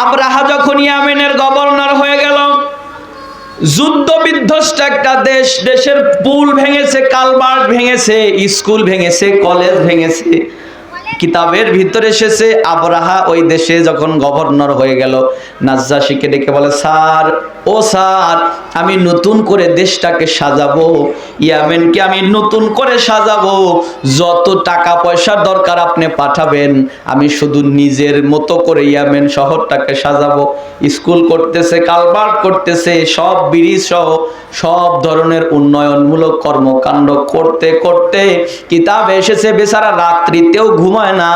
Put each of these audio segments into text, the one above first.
আবরাহা যখন ইয়ামেনের গভর্নর হয়ে গেল, যুদ্ধ বিধ্বস্ত একটা দেশ, দেশের পুল ভেঙেছে, কালভার্ট ভেঙেছে, স্কুল ভেঙেছে, কলেজ ভেঙেছে। কিতাবের ভিতরে এসেছে আবরাহা ওই দেশে যখন গভর্নর হয়ে গেল, নাজ্জাশীকে ডেকে বলে, স্যার, ও স্যার, আমি নতুন করে দেশটাকে সাজাবো, ইয়ামেনকে আমি নতুন করে সাজাবো, যত টাকা পয়সার দরকার আপনি পাঠাবেন, আমি শুধু নিজের মতো করে ইয়ামেন শহরটাকে সাজাবো। স্কুল করতেছে, কালভার্ট করতেছে, সব ব্রিজ সহ সব ধরনের উন্নয়নমূলক কর্মকাণ্ড করতে করতে কিতাব এসেছে বেচারা রাত্রিতেও ঘুমায় না,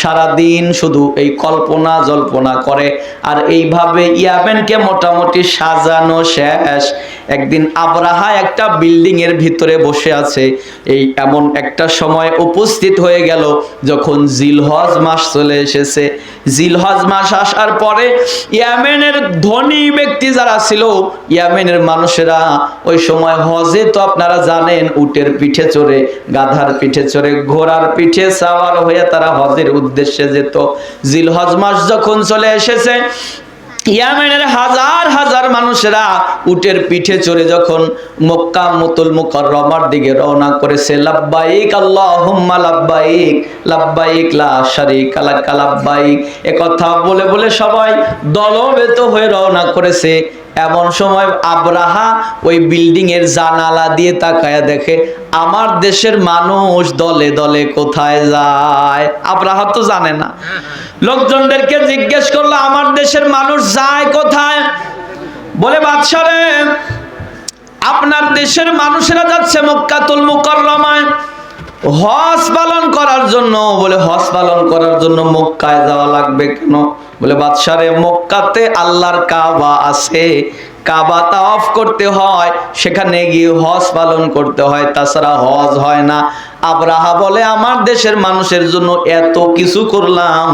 সারাদিন শুধু এই কল্পনা জল্পনা করে। আর এইভাবে ইয়ামেনকে মোটামুটি সাজানো শেষ। একদিন আবরাহা একটা বিল্ডিং এর ভিতরে বসে আছে, এই এমন একটা সময় উপস্থিত হয়ে গেল যখন জিলহজ মাস চলে এসেছে। জিলহজ মাস আসার পরে ইয়ামেনের ধনী ব্যক্তি যারা ছিল, ইয়ামেনের মানুষেরা ওই সময় হজে তো আপনারা জানেন উটের পিঠে চড়ে, গাধার পিঠে চড়ে, ঘোড়ার পিঠে সাওয়ার হয়ে তারা হজের উদ্দেশ্যে যেত। জিলহজ মাস যখন চলে এসেছে, ইয়ামেনের হাজার হাজার মানুষেরা উটের পিঠে চড়ে যখন মক্কা মুতুল মুকাররমার দিকে রওনা করেছে, লাব্বাইক আল্লাহুম্মা লাব্বাইক, লাব্বাইক লা শারীকা লাক লাব্বাইক, এ কথা বলে বলে সবাই দলবেত হয়ে রওনা করেছে। এমন সময় আবরাহা ওই বিল্ডিং এর জানালা দিয়ে তাকায়া দেখে আমার দেশের মানুষ দলে দলে কোথায় যায়। আবরাহা তো জানে না, লোকজনদেরকে জিজ্ঞেস করলো আমার দেশের মানুষ যায় কোথায়? বলে, বাদশা রে, আপনার দেশের মানুষেরা যাচ্ছে মক্কাতুল মুকাররমায় হজ পালন করার জন্য। বলে, হজ পালন করার জন্য মক্কায় যাওয়া লাগবে কেন? বলে, বাদশা রে, মক্কাতে আল্লাহর কাবা আছে, কাবা তাওয়াফ করতে হয়, সেখানে গিয়ে হজ পালন করতে হয়, তাছাড়া হজ হয় না। আবরাহা বলে, আমার দেশের মানুষের জন্য এত কিছু করলাম,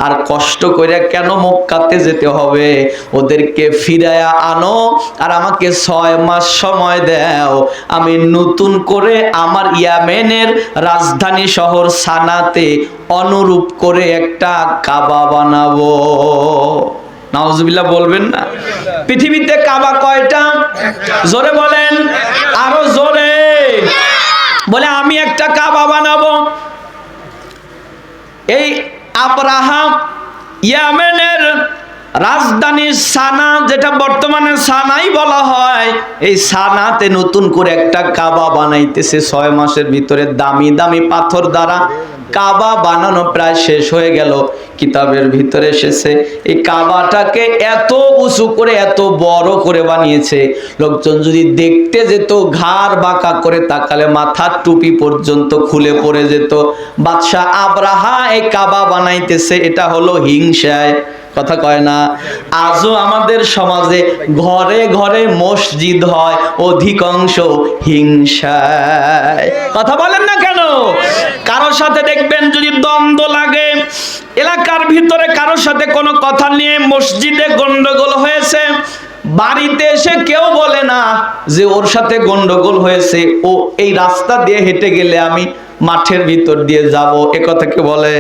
আর কষ্ট করে কেন মক্কাতে যেতে হবে? ওদেরকে ফিরায়া আনো আর আমাকে 6 মাস সময় দাও, আমি নতুন করে আমার ইয়ামেনের রাজধানী শহর সানাতে অনুরূপ করে একটা কাবা বানাবো। নাউজুবিল্লাহ বলবেন না? পৃথিবীতে কাবা কয়টা? জোরে বলেন, আরো জোরে। বলে, আমি একটা কাবা বানাবো। এই আবরাহা ইয়ামেনের রাজধানী সানা, যেটা বর্তমানে সানাই বলা হয়, এই সানাতে নতুন করে একটা কাবা বানাইতেছে 6 মাসের ভিতরে। দামি দামি পাথর দ্বারা কাবা বানানো প্রায় শেষ হয়ে গেল। কিতাবের ভিতরে এসেছে এই কাবাটাকে এত উঁচু করে এত বড় করে বানিয়েছে, লোকজন যদি দেখতে যেত ঘাড় বাঁকা করে তাকালে মাথার টুপি পর্যন্ত খুলে পড়ে যেত। বাদশাহ আবরাহা এই কাবা বানাইতেছে, এটা হলো হিংসায়। কথা কয় না? আজও আমাদের সমাজে ঘরে ঘরে মসজিদ হয়, অধিকাংশ হিংসায়। কথা বলেন না কেন? কারোর সাথে দেখবেন যদি দ্বন্দ্ব লাগে, এলাকার ভিতরে কারোর সাথে কোনো কথা নিয়ে মসজিদে গন্ডগোল হয়েছে, বাড়িতে এসে কেউ বলে না যে ওর সাথে গন্ডগোল হয়েছে, ও এই রাস্তা দিয়ে হেঁটে গেলে আমি মাঠের ভিতর দিয়ে যাব, একথা কে বলে?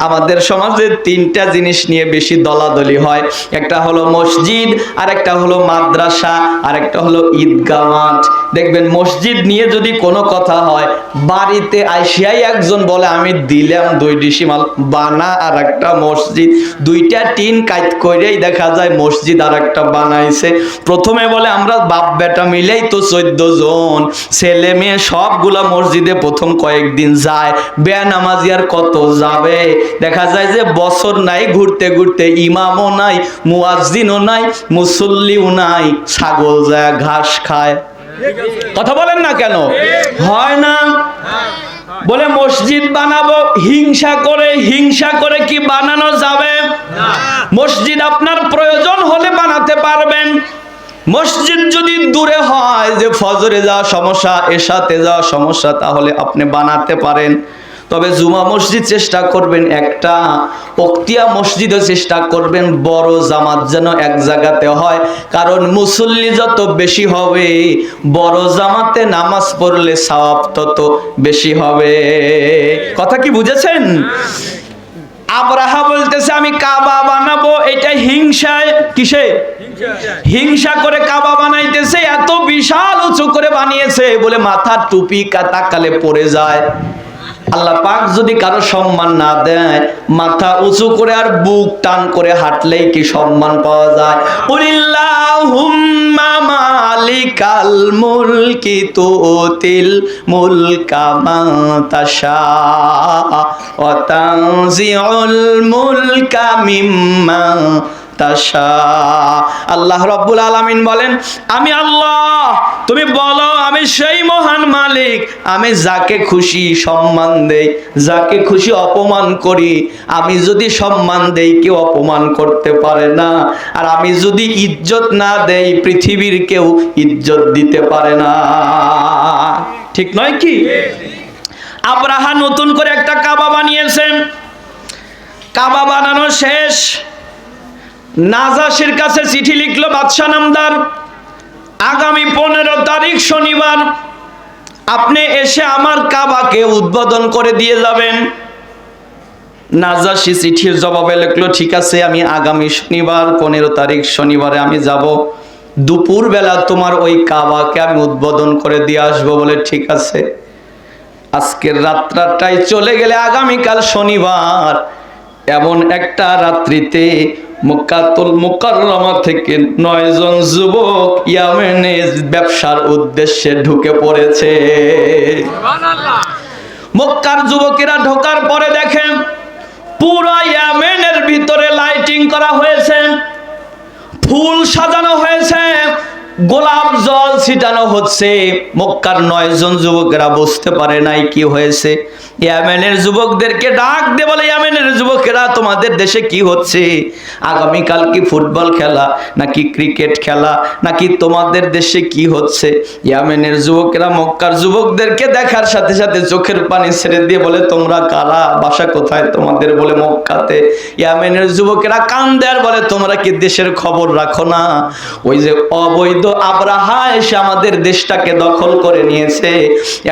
আমাদের সমাজে 3টা জিনিস নিয়ে বেশি দলাদলি হয়। একটা হলো মসজিদ, আর একটা হলো মাদ্রাসা, আর একটা হলো ঈদগাহ মাঠ। দেখবেন মসজিদ নিয়ে যদি কোনো কথা হয়, বাড়িতে আইসিয়াই একজন বলে আমি দিলাম 2 ডিসিমাল বানা, আর একটা মসজিদ, 2টা টিন কাইত করেই দেখা যায় মসজিদ আর একটা বানাইছে। প্রথমে বলে আমরা বাপ বেটা মিলেই তো 14 জন, ছেলে মেয়ে সবগুলা মসজিদে প্রথম কয়েকদিন যায়, বেনামাজি আর কত যাবে? দেখা যায় যে বছর নাই, ঘুরতে ঘুরতে ইমামও নাই, মুয়াজ্জিনও নাই, মুসল্লিও নাই, ছাগল যায় ঘাস খায়। কথা বলেন না কেন? হয় না? বলে মসজিদ বানাবো হিংসা করে। হিংসা করে কি বানানো যাবে? মসজিদ আপনার প্রয়োজন হলে বানাতে পারবেন। মসজিদ যদি দূরে হয়, যে ফজরে যাওয়া সমস্যা, এশাতে যাওয়া সমস্যা, তাহলে আপনি বানাতে পারেন। তবে জুমা মসজিদ চেষ্টা করবেন একটা, ওক্তিয়া মসজিদও চেষ্টা করবেন বড় জামাত যেন এক জায়গাতে হয়, কারণ মুসল্লি যত বেশি হবে বড় জামাতে নামাজ পড়লে সওয়াব তত বেশি হবে। কথা কি বুঝেছেন? আব্রাহা বলতেছে আমি কাবা বানাবো, এটা হিংসায়, কিসে হিংসা করে কাবা বানাইতেছে, এত বিশাল উঁচু করে বানিয়েছে বলে মাথার টুপি তাকালে পড়ে যায়। আল্লাহ পাক যদি কারো সম্মান না দেয়, মাথা উঁচু করে আর বুক টান করে হাঁটলেই কি সম্মান পাওয়া যায়? কুলিল্লাহুম্মা মালিকাল মুলকি তুতিল মুলকা মান তাশা ওয়া তানজিউল মুলকা মিম্মা তাশা। আল্লাহ রাব্বুল আলামিন বলেন, আমি আল্লাহ, তুমি বলো আমি সেই মহান মালিক, আমি যাকে খুশি সম্মান দেই, যাকে খুশি অপমান করি। আমি যদি সম্মান দেই কেউ অপমান করতে পারে না, আর আমি যদি ইজ্জত না দেই পৃথিবীর কেউ ইজ্জত দিতে পারে না। ঠিক নয় কি? আব্রাহা নতুন করে একটা কাবা বানিয়েছেন। কাবা বানানো শেষ, নাজাশির কাছে চিঠি লিখলো বাদশাহ নামদার, আগামী 15 তারিখ শনিবার আপনি এসে আমার কাবাকে উদ্বোধন করে দিয়ে যাবেন। নাজাশি চিঠির জবাবে লিখলো, ঠিক আছে, আমি আগামী শনিবার 15 তারিখ শনিবারে আমি যাব, দুপুর বেলা তোমার ওই কাবাকে আমি উদ্বোধন করে দিয়ে আসবো। বলে ঠিক আছে। আজকের রাতটাই চলে গেলে আগামীকাল শনিবার এমন একটা রাত্রিতে মক্কাতুল মুকাররমা থেকে 9 জন যুবক ইয়ামেনে ব্যবসার উদ্দেশ্যে ঢুকে পড়েছে। সুবহানাল্লাহ। মক্কার যুবকেরা ঢোকার পরে দেখেন পুরো ইয়ামেনের ভিতরে লাইটিং করা হয়েছে, ফুল সাজানো হয়েছে, গোলাপ জল ছিটানো হচ্ছে। মক্কার 9 জন যুবকেরা বুঝতে পারে নাই কি হয়েছে। ইয়ামেনের যুবকদেরকে ডাক দিয়ে বলে, ইয়ামেনের যুবকেরা তোমাদের দেশে কি হচ্ছে? আগামীকাল কি ফুটবল খেলা নাকি ক্রিকেট খেলা, নাকি তোমাদের দেশে কি হচ্ছে? ইয়ামেনের যুবকেরা মক্কার যুবকদেরকে দেখার সাথে সাথে চোখের পানি ছেড়ে দিয়ে বলে, তোমরা কারা, বাসা কোথায় তোমাদের? বলে মক্কাতে। ইয়ামেনের যুবকেরা কান্দে আর বলে, তোমরা কি দেশের খবর রাখো না? ওই যে অবৈধ আব্রাহা এসে আমাদের দেশটাকে দখল করে নিয়েছে,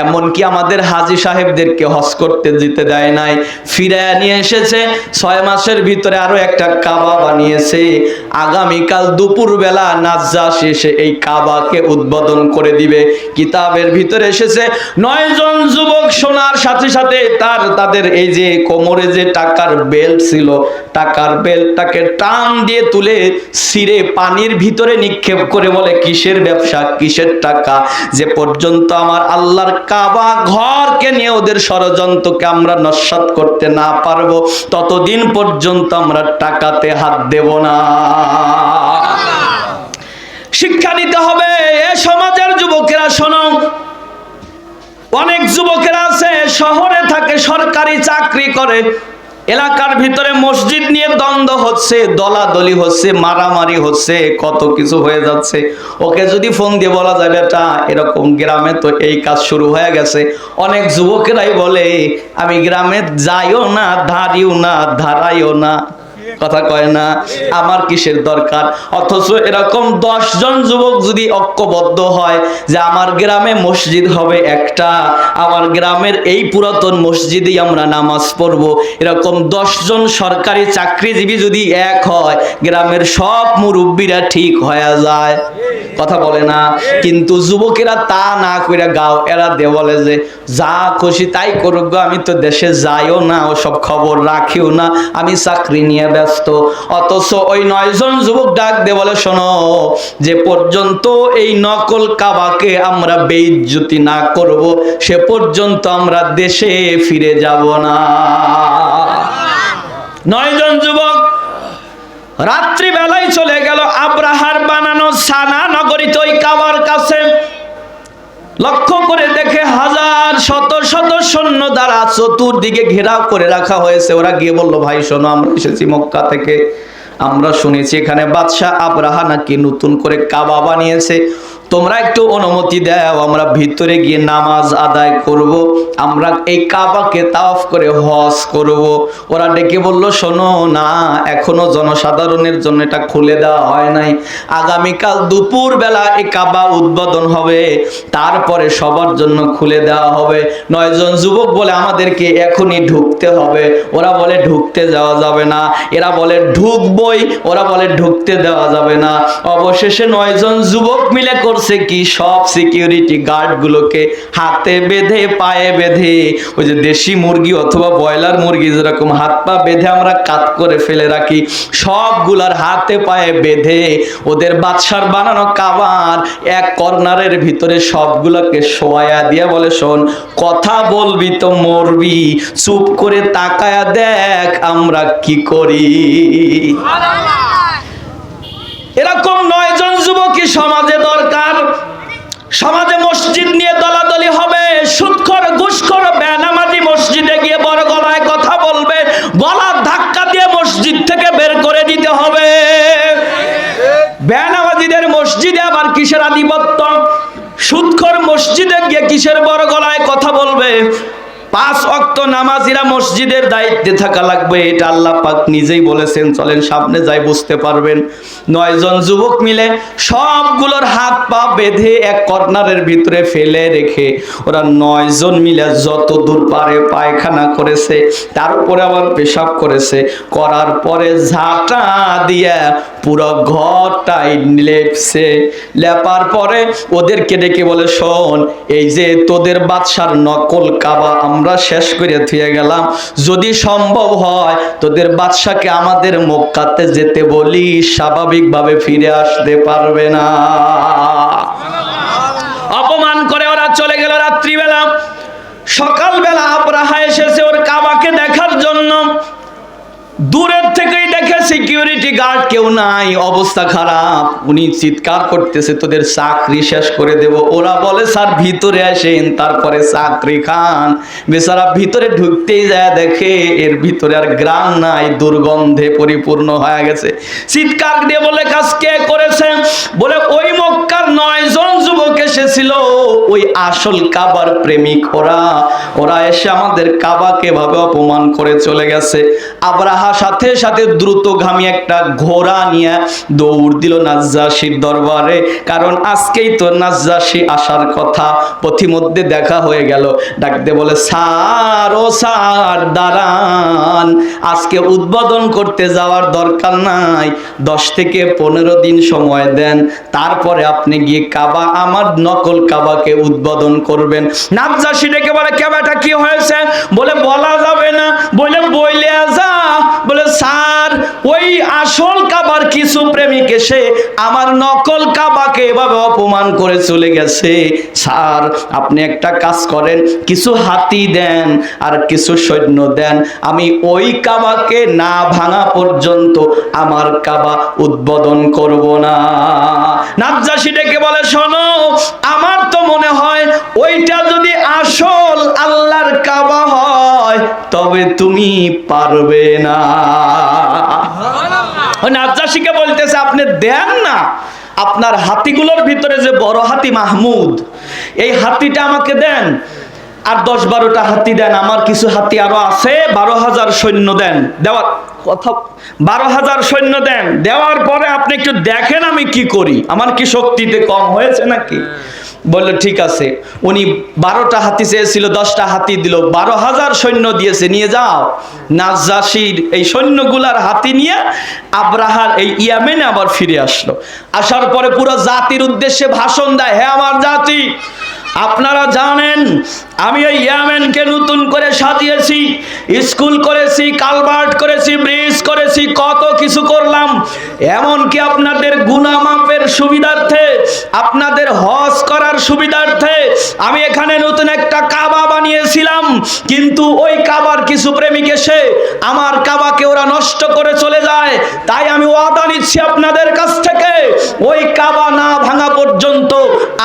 এমনকি আমাদের হাজী সাহেবদেরকে হজ করতে দিতে দেয় নাই, ফিরায় নিয়ে এসেছে। 6 মাসের ভিতরে আরো একটা কাবা বানিয়েছে। আগামীকাল দুপুর বেলা নাজ্জাশী এসে এই কাবাকে উদ্বোধন করে দিবে। কিতাবের ভিতরে এসেছে 9 জন যুবক শোনার সাথে সাথে তাদের এই যে কোমরে যে টাকার বেল্ট ছিল, টাকার বেল্টটাকে টান দিয়ে তুলে ছিঁড়ে পানির ভিতরে নিক্ষেপ করে বলে, কিসের ব্যবসা, কিসের টাকা? যে পর্যন্ত আমার আল্লাহর কাবা ঘরকে নিয়ে ওদের ষড়যন্ত্রকে আমরা নস্যাৎ করতে না পারবো, ততদিন পর্যন্ত আমরা টাকাতে হাত দেব না। শিক্ষা নিতে হবে। এ সমাজের যুবকেরা শোনো, অনেক যুবকেরা আছে শহরে থাকে, সরকারি চাকরি করে, এলাকার ভিতরে মসজিদ নিয়ে দ্বন্দ্ব হচ্ছে, দলাদলি হচ্ছে, মারামারি হচ্ছে, কত কিছু হয়ে যাচ্ছে। ওকে যদি ফোন দিয়ে বলা যায়, বেটা এরকম গ্রামে তো এই কাজ শুরু হয়ে গেছে, অনেক যুবকেরাই বলে আমি গ্রামে যাইও না, ধারিও না, ধারাইও না, কথা কয় না, আমার কিসের দরকার। অথচ এরকম 10 জন যুবক যদি ঐক্যবদ্ধ হয় যে আমার গ্রামে মসজিদ হবে একটা, আমার গ্রামের এই পুরাতন মসজিদেই আমরা নামাজ পড়ব, এরকম 10 জন সরকারি চাকরিজীবী যদি এক হয়, গ্রামের সব মুরব্বীরা ঠিক হয়ে যায়, কথা বলে না। কিন্তু যুবকেরা তা না কইরা গাও এরা দে বলে যে যা খুশি তাই করুক, আমি তো দেশে যাইও না, ও সব খবর রাখিও না, আমি চাকরি নিয়ে ব্যস্ত। অথচ ওই 9 জন যুবক ডাক দে বলে, শোনো, যে পর্যন্ত এই নকল কাবাকে আমরা বেইজ্জতি না করব, সে পর্যন্ত আমরা দেশে ফিরে যাব না। 9 জন যুবক রাত্রি বেলায় চলে গেল আব্রাহার বানানো সানা নগরীতে ওই কাবার কাছে। লক্ষ্য করে দেখে হাজার শত শত সৈন্য দ্বারা চতুর্দিকে ঘেরাও করে রাখা হয়েছে। ওরা গিয়ে বললো, ভাই শোনো, আমরা এসেছি মক্কা থেকে, আমরা শুনেছি এখানে বাদশাহ আব্রাহা নাকি নতুন করে কাবা বানিয়েছে, তোমরা একটু অনুমতি দাও, আমরা ভিতরে গিয়ে নামাজ আদায় করব, আমরা এই কাবাকে তাওয়াফ করে হজ করব। ওরা ডেকে বলল, শোনো না, এখনো জনসাধারণের জন্য এটা খুলে দেওয়া হয় নাই, আগামীকাল দুপুর বেলা এই কাবা উদ্বোধন হবে, তারপরে সবার জন্য খুলে দেওয়া হবে। 9 জন যুবক বলে আমাদেরকে এখনই ঢুকতে হবে। ওরা বলে ঢুকতে যাওয়া যাবে না, এরা বলে ঢুকবই, ওরা বলে ঢুকতে দেওয়া যাবে না। অবশেষে 9 জন যুবক মিলে করছে কি, সব সিকিউরিটি গার্ড গুলোকে হাতে বেঁধে পায়ে বেঁধে, ওই যে দেশি মুরগি অথবা ব্রয়লার মুরগি যেরকম হাত পা বেঁধে আমরা কাত করে ফেলে রাখি, সবগুলার হাতে পায়ে বেঁধে ওদের বাদশার বানানো কাবার এক কর্নারের ভিতরে সবগুলোকে শোয়া দিয়ে বলে, শোন, কথা বলবি তো মরবি, চুপ করে তাকায়া দেখ আমরা কি করি। এরকম 9 জন যুবকই সমাজে দরকার। সমাজে মসজিদ নিয়ে দলাদলি হবে, সুদখোর ঘুষখোর বেনামাজি মসজিদে গিয়ে বড় গলায় কথা বলবে, গলার ধাক্কা দিয়ে মসজিদ থেকে বের করে দিতে হবে। বেনামাজিদের মসজিদে আবার কিসের আধিপত্য? সুদখোর মসজিদে গিয়ে কিসের বড় গলায় কথা বলবে? 5 ওয়াক্ত নামাজিরা মসজিদের দায়িত্বে থাকা লাগবে, এটা আল্লাহ পাক নিজেই বলেছেন। চলেন সামনে যাই, বুঝতে পারবেন। 9 জন যুবক মিলে সবগুলোর হাত পা বেঁধে এক কর্নারের ভিতরে ফেলে রেখে ওরা 9 জন মিলে যত দূর পারে পায়খানা করেছে, তার উপরে আবার পেশাব করেছে, করার পরে ঝাঁটা দিয়ে পুরো ঘরটাই লেপছে। লেপার পরে ওদেরকে ডেকে বলে, শোন, এই যে তোদের বাদশার নকল কাবা আমরা শেষ করে থুয়ে গেলাম, যদি সম্ভব হয় তোদের বাদশাকে আমাদের মক্কাতে যেতে বলি, স্বাভাবিকভাবে ফিরে আসতে পারবে না। অপমান করে ওরা চলে গেল রাত্রিবেলা। সকালবেলা আবরাহা এসেছে ওর কাবাকে দেখার জন্য। দূরের থেকেই দেখে সিকিউরিটি গার্ড কেউ নাই, অবস্থা খারাপ। উনি চিৎকার করতেছে, তোদের চাকরি শেষ করে দেব। ওরা বলে, স্যার ভিতরে আসেন, তারপরে চাকরি খান। বেচারা ভিতরে ঢুকতেই যায়, দেখে এর ভিতরে আর গ্রাম নাই, দুর্গন্ধে পরিপূর্ণ হয়ে গেছে। চিৎকার দিয়ে বলে, কাজ কে করেছে? বলে, ওই মক্কার 9 জন যুবক এসেছিল, ওই আসল কাবার প্রেমিক ওরা। ওরা এসে আমাদের কাবাকে ভাবে অপমান করে চলে গেছে। আবরাহা সাথে সাথে দ্রুতগামী একটা ঘোড়া নিয়ে দৌড় দিল নাজ্জাশীর দরবারে, কারণ আজকেই তো নাজ্জাশী আসার কথা। পথিমধ্যে দেখা হয়ে গেল, ডাকতে বলে, স্যার, ও স্যার দাঁড়ান, আজকে উদ্বোধন করতে যাওয়ার দরকার নাই, 10 থেকে 15 দিন সময় দেন, তারপরে আপনি গিয়ে কাবা, আমার নকল কাবাকে উদ্বোধন করবেন। নাজ্জাশী ডেকে বলে, কাবাটা কি হয়েছে? বলে, বলা যাবে না। বলে, বইলে যা। বলে, স্যার, ওই আসল কাবার কিছু প্রেমিক এসে আমার নকল কাবাকে এভাবে অপমান করে চলে গেছে। স্যার, আপনি একটা কাজ করেন, কিছু হাতি দেন আর কিছু সৈন্য দেন, আমি ওই কাবাকে না ভাঙা পর্যন্ত আমার কাবা উদ্বোধন করব না। নাজ্জাশী ডেকে বলে, শোনো, আমার তো মনে হয় ওইটা যদি আসল আল্লাহর কাবা হয় তবে তুমি পারবে না। নাজ্জাশীকে বলতেছে, আপনি দেন না, আপনার হাতিগুলোর ভিতরে যে বড় হাতি মাহমুদ, এই হাতিটা আমাকে দেন, আর 10-12টা হাতি দেন, আমার কিছু হাতি আরো আছে, 12,000 সৈন্য দেন। দেওয়ার কথা, 12,000 সৈন্য দেন। দেওয়ার পরে আপনি একটু দেখেন আমি কি করি, আমার কি শক্তিতে কম হয়েছে নাকি? বললো, ঠিক আছে। উনি 12টা হাতি চেয়েছিল, 10টা হাতি দিল, 12,000 সৈন্য দিয়েছে, নিয়ে যাও। নাজ্জাশীর এই সৈন্যগুলার হাতি নিয়ে আবরাহার এই ইয়ামেনে আবার ফিরে আসলো। আসার পরে পুরো জাতির উদ্দেশ্যে ভাষণ দেয়, হে আমার জাতি, আপনারা জানেন আমি এই ইয়ামেনকে নতুন করে সাজিয়েছি, স্কুল করেছি, কালভার্ট করেছি, ব্রিজ করেছি, কত কিছু করলাম। এমনকি আপনাদের গুনাহ মাফের সুবিধার্থে, আপনাদের হজ করার সুবিধার্থে আমি এখানে নতুন একটা কাবা বানিয়েছিলাম, কিন্তু ওই কাবার কিছু প্রেমিক এসে আমার কাবাকে ওরা নষ্ট করে চলে যায়। তাই আমি ওয়াদা নিচ্ছি আপনাদের কাছ থেকে, ওই কাবা না ভাঙা পর্যন্ত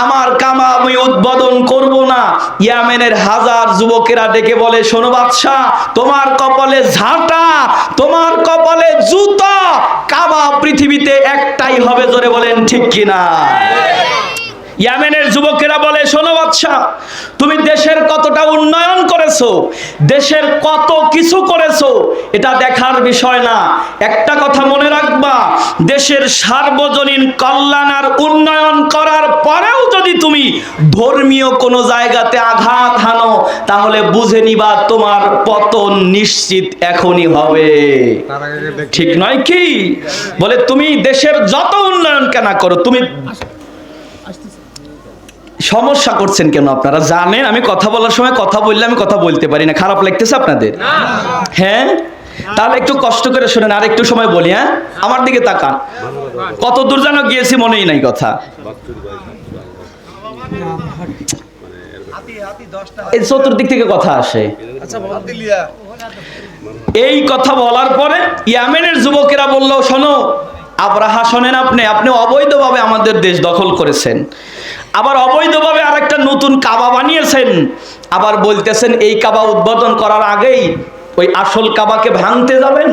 আমার কাবা আমি উদ্বোধন করব না। ইয়ামেনের 1000 যুবকেরা ডেকে বলে, শোনো বাদশাহ, তোমার কপালে ঝাঁটা, তোমার কপালে জুতা, কাবা পৃথিবীতে একটাই হবে, জোরে বলেন ঠিক কিনা? ইয়ামেনের যুবকেরা বলে, শোনো বাদশা, তুমি দেশের কতটা উন্নয়ন করেছো, দেশের কত কিছু করেছো, এটা দেখার বিষয় না। একটা কথা মনে রাখবা, দেশের সার্বজনীন কল্যাণ আর উন্নয়ন করার পরেও যদি তুমি ধর্মীয় কোনো জায়গাতে আঘাত হানো, তাহলে বুঝে নিবা তোমার পতন নিশ্চিত এখনই হবে। ঠিক নয় কি? বলে তুমি দেশের যত উন্নয়ন কেন করো, তুমি সমস্যা করছেন কেন? আপনারা জানেন আমি কথা বলার সময় কথা বললে আমি কথা বলতে পারি না, খারাপ লাগতেছে আপনাদের? হ্যাঁ, তাহলে একটু কষ্ট করে শুনেন, আর একটু সময় বলি। হ্যাঁ, আমার দিকে তাকান, কত দূর যেন গিয়েছি মনেই নাই কথা। এই চতুর্দিক থেকে কথা আসে। এই কথা বলার পরে ইয়ামেনের যুবকেরা বলল, শোনো আবরাহা, শোনেন, আপনি অবৈধভাবে আমাদের দেশ দখল করেছেন, আবার অবৈধভাবে আরেকটা নতুন কাবা বানিয়েছেন, আবার বলতেছেন এই কাবা উদ্বোধন করার আগেই ওই আসল কাবাকে ভাঙতে যাবেন।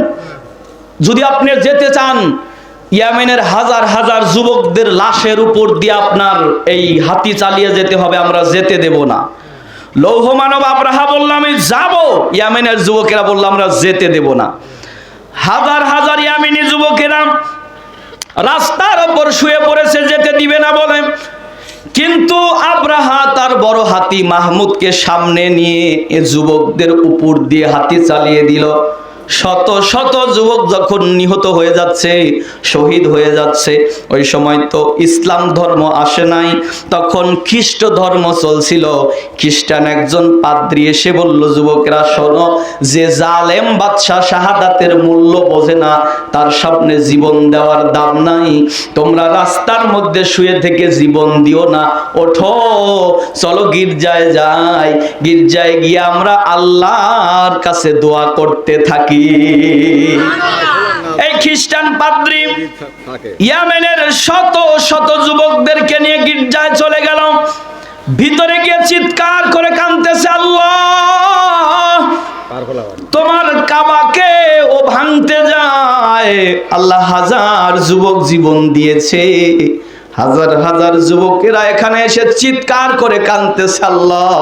যদি আপনি যেতে চান, ইয়ামেনের হাজার হাজার যুবকদের লাশের উপর দিয়ে আপনার এই হাতি চালিয়ে যেতে হবে, আমরা যেতে দেব না। লৌহ মানব আবরাহা বলল, আমি যাব। ইয়ামেনের যুবকেরা বলল, আমরা যেতে দেব না। হাজার হাজার ইয়ামেনি যুবকেরা রাস্তার উপর শুয়ে পড়েছে, যেতে দিবে না বলে। কিন্তু আবরাহা তার বড় হাতি মাহমুদকে সামনে নিয়ে এ যুবকদের উপর দিয়ে হাতি চালিয়ে দিল। শত শত যুবক যখন নিহত হয়ে যাচ্ছে, শহীদ হয়ে যাচ্ছে, ওই সময় তো ইসলাম ধর্ম আসে নাই, তখন খ্রিস্ট ধর্ম চলছিল। খ্রিস্টান একজন পাদ্রী এসে বলল, যুবকেরা শোনো, যে জালেম বাদশাহ শাহাদাতের মূল্য বোঝে না, তার সামনে জীবন দেওয়ার দাম নাই। তোমরা রাস্তার মধ্যে শুয়ে থেকে জীবন দিও না, ওঠো, চলো গির্জায় যাই, গির্জায় গিয়ে আমরা আল্লাহর কাছে দোয়া করতে থাকি। এই খ্রিস্টান পাদ্রী ইয়ামেনের শত শত যুবকদেরকে নিয়ে গির্জায় চলে গেল। ভিতরে গিয়ে চিৎকার করে কাঁদতেছে, আল্লাহ তোমার কাবাকে ও ভাঙতে যায়। আল্লাহ হাজার যুবক জীবন দিয়েছে, হাজার হাজার যুবকেরা এখানে এসে চিৎকার করে কাঁদতেছে, আল্লাহ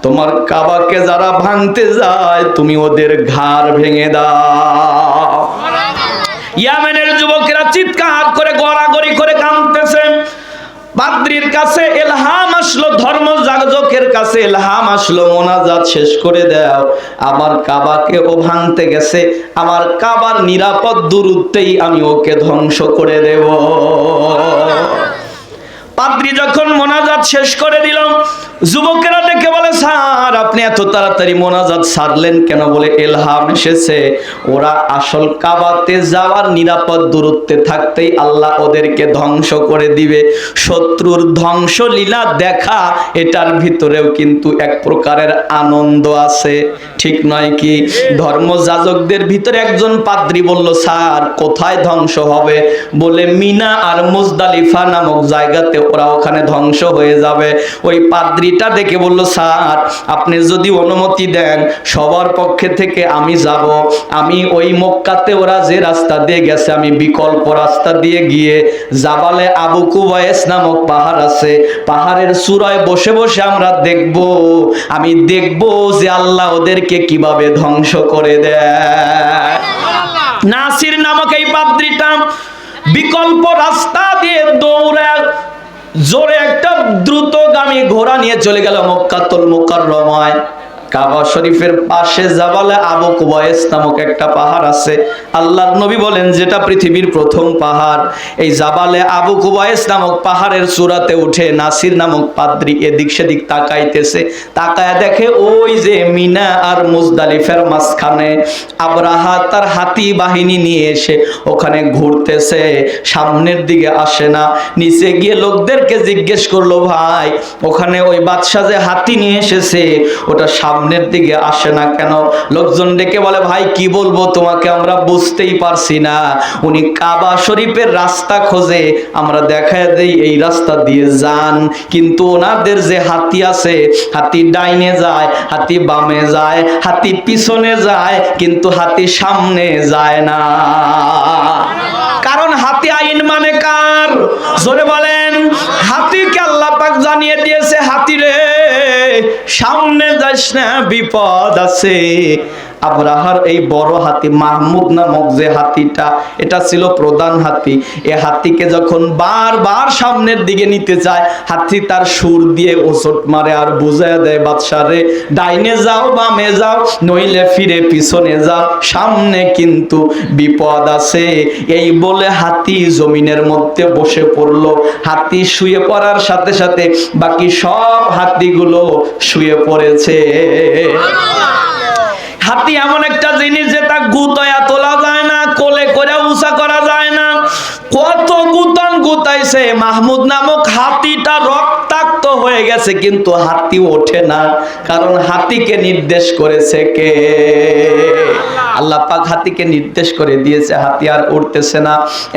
তোমার কাবাকে যারা ভাঙতে যায় তুমি ওদের ঘাড় ভেঙে দাও। ইয়ামেনের যুবকেরা চিৎকার করে গড়াগড়ি করে কাঁদতেছে। পাদ্রীর কাছে ইলহাম আসলো, ধর্ম যাজকের কাছে ইলহাম আসলো, মোনাজাত শেষ করে দাও, আমার কাবাকে ও ভাঙতে গেছে, আমার কাবার নিরাপদ দূরত্বেই আমি ওকে ধ্বংস করে দেব। পাদ্রী যখন মোনাজাত শেষ করে দিল, যুবকেরা দেখে বলে, স্যার আপনি এত তাড়াতাড়ি মোনাজাত ছাড়লেন কেন? বলে ইলহাম এসেছে, ওরা আসল কাবাতে যাওয়ার নিরাপদ দূরত্বে থাকতেই আল্লাহ ওদেরকে ধ্বংস করে দিবে। শত্রুর ধ্বংস লীলা দেখা, এটার ভিতরেও কিন্তু এক প্রকারের আনন্দ আছে, ঠিক নয় কি? ধর্মযাজকদের ভিতরে একজন পাদ্রী বলল, স্যার কোথায় ধ্বংস হবে? বলে মিনা আর মুজদালিফা নামক জায়গাতে ওরা ওখানে ধ্বংস হয়ে যাবে। ওই পাদ্রীটা দেখে বলল, স্যার আপনি যদি অনুমতি দেন, সবার পক্ষে থেকে আমি যাব। আমি ওই মক্কাতে ওরা যে রাস্তা দিয়ে গেছে, আমি বিকল্প রাস্তা দিয়ে গিয়ে জাবালে আবু কুবায়েস নামক পাহাড় আছে, পাহাড়ের চূড়ায় বসে বসে আমরা দেখব, আমি দেখব যে আল্লাহ ওদেরকে কিভাবে ধ্বংস করে দেয়। নাসির নামক এই পাদ্রীটা বিকল্প রাস্তা দিয়ে দৌড়ে জোরে একটা দ্রুতগামী ঘোড়া নিয়ে চলে গেল মক্কাতুল মুকাররমায়। কাবা শরীফের পাশে জাবালে আবু কুবায়েস নামক একটা পাহাড় আছে। আল্লাহর নবী বলেন যেটা পৃথিবীর প্রথম পাহাড়। এই জাবালে আবু কুবায়েস নামক পাহাড়ের চূড়াতে উঠে নাসির নামক পাদ্রী এদিক সেদিক তাকাইতেছে, তাকায় দেখে ওই যে মিনা আর মুজদালিফার মাঝখানে আবরাহা তার হাতি বাহিনী নিয়ে এসে ওখানে ঘুরতেছে, সামনের দিকে আসে না। নিচে গিয়ে লোকদেরকে জিজ্ঞেস করলো, ভাই ওখানে ওই বাদশা যে হাতি নিয়ে এসেছে ওটা সামনের দিকে আসে না কেন? লোকজন ডেকে বলে, ভাই কি বলবো তোমাকে, আমরা বুঝতেই পারছি না। উনি কাবা শরীফের রাস্তা খোঁজে, আমরা দেখায় দেই এই রাস্তা দিয়ে যান, কিন্তু ওনাদের যে হাতি আছে, হাতি ডাইনে যায়, হাতি বামে যায়, হাতি পিছনে যায়, কিন্তু হাতি সামনে যায় না। কারণ হাতি আইন মানে কার? জোরে বলেন। হাতিকে আল্লাহ পাক সামনে যাস না, বিপদ আছে। আবরাহার এই বড় হাতি মাহমুদ নামক যে হাতিটা, এটা ছিল প্রধান হাতি। এই হাতিকে যখন বারবার সামনের দিকে নিতে চায়, হাতি তার সুর দিয়ে ওচট মারে আর বুঝায় দেয়, বাদশারে ডাইনে যাও, বামে যাও, নইলে ফিরে পিছনে যাও, সামনে কিন্তু বিপদ আছে। এই বলে হাতি জমিনের মধ্যে বসে পড়লো। হাতি শুয়ে পড়ার সাথে সাথে বাকি সব হাতিগুলো শুয়ে পড়েছে। হাতি এমন একটা জিনিস যে তা গুতায়া তোলা যায় না, কোলে করে উঁচা করা যায় না। কত গুতান গুতাইছে, মাহমুদ নামক হাতিটা রক্তাক্ত হয়ে গেছে, কিন্তু হাতি ওঠে না। কারণ হাতিকে নির্দেশ করেছে কে? আল্লাহ পাক হাতিকে নির্দেশ করে দিয়েছে, হাতি আর উঠতেছে না।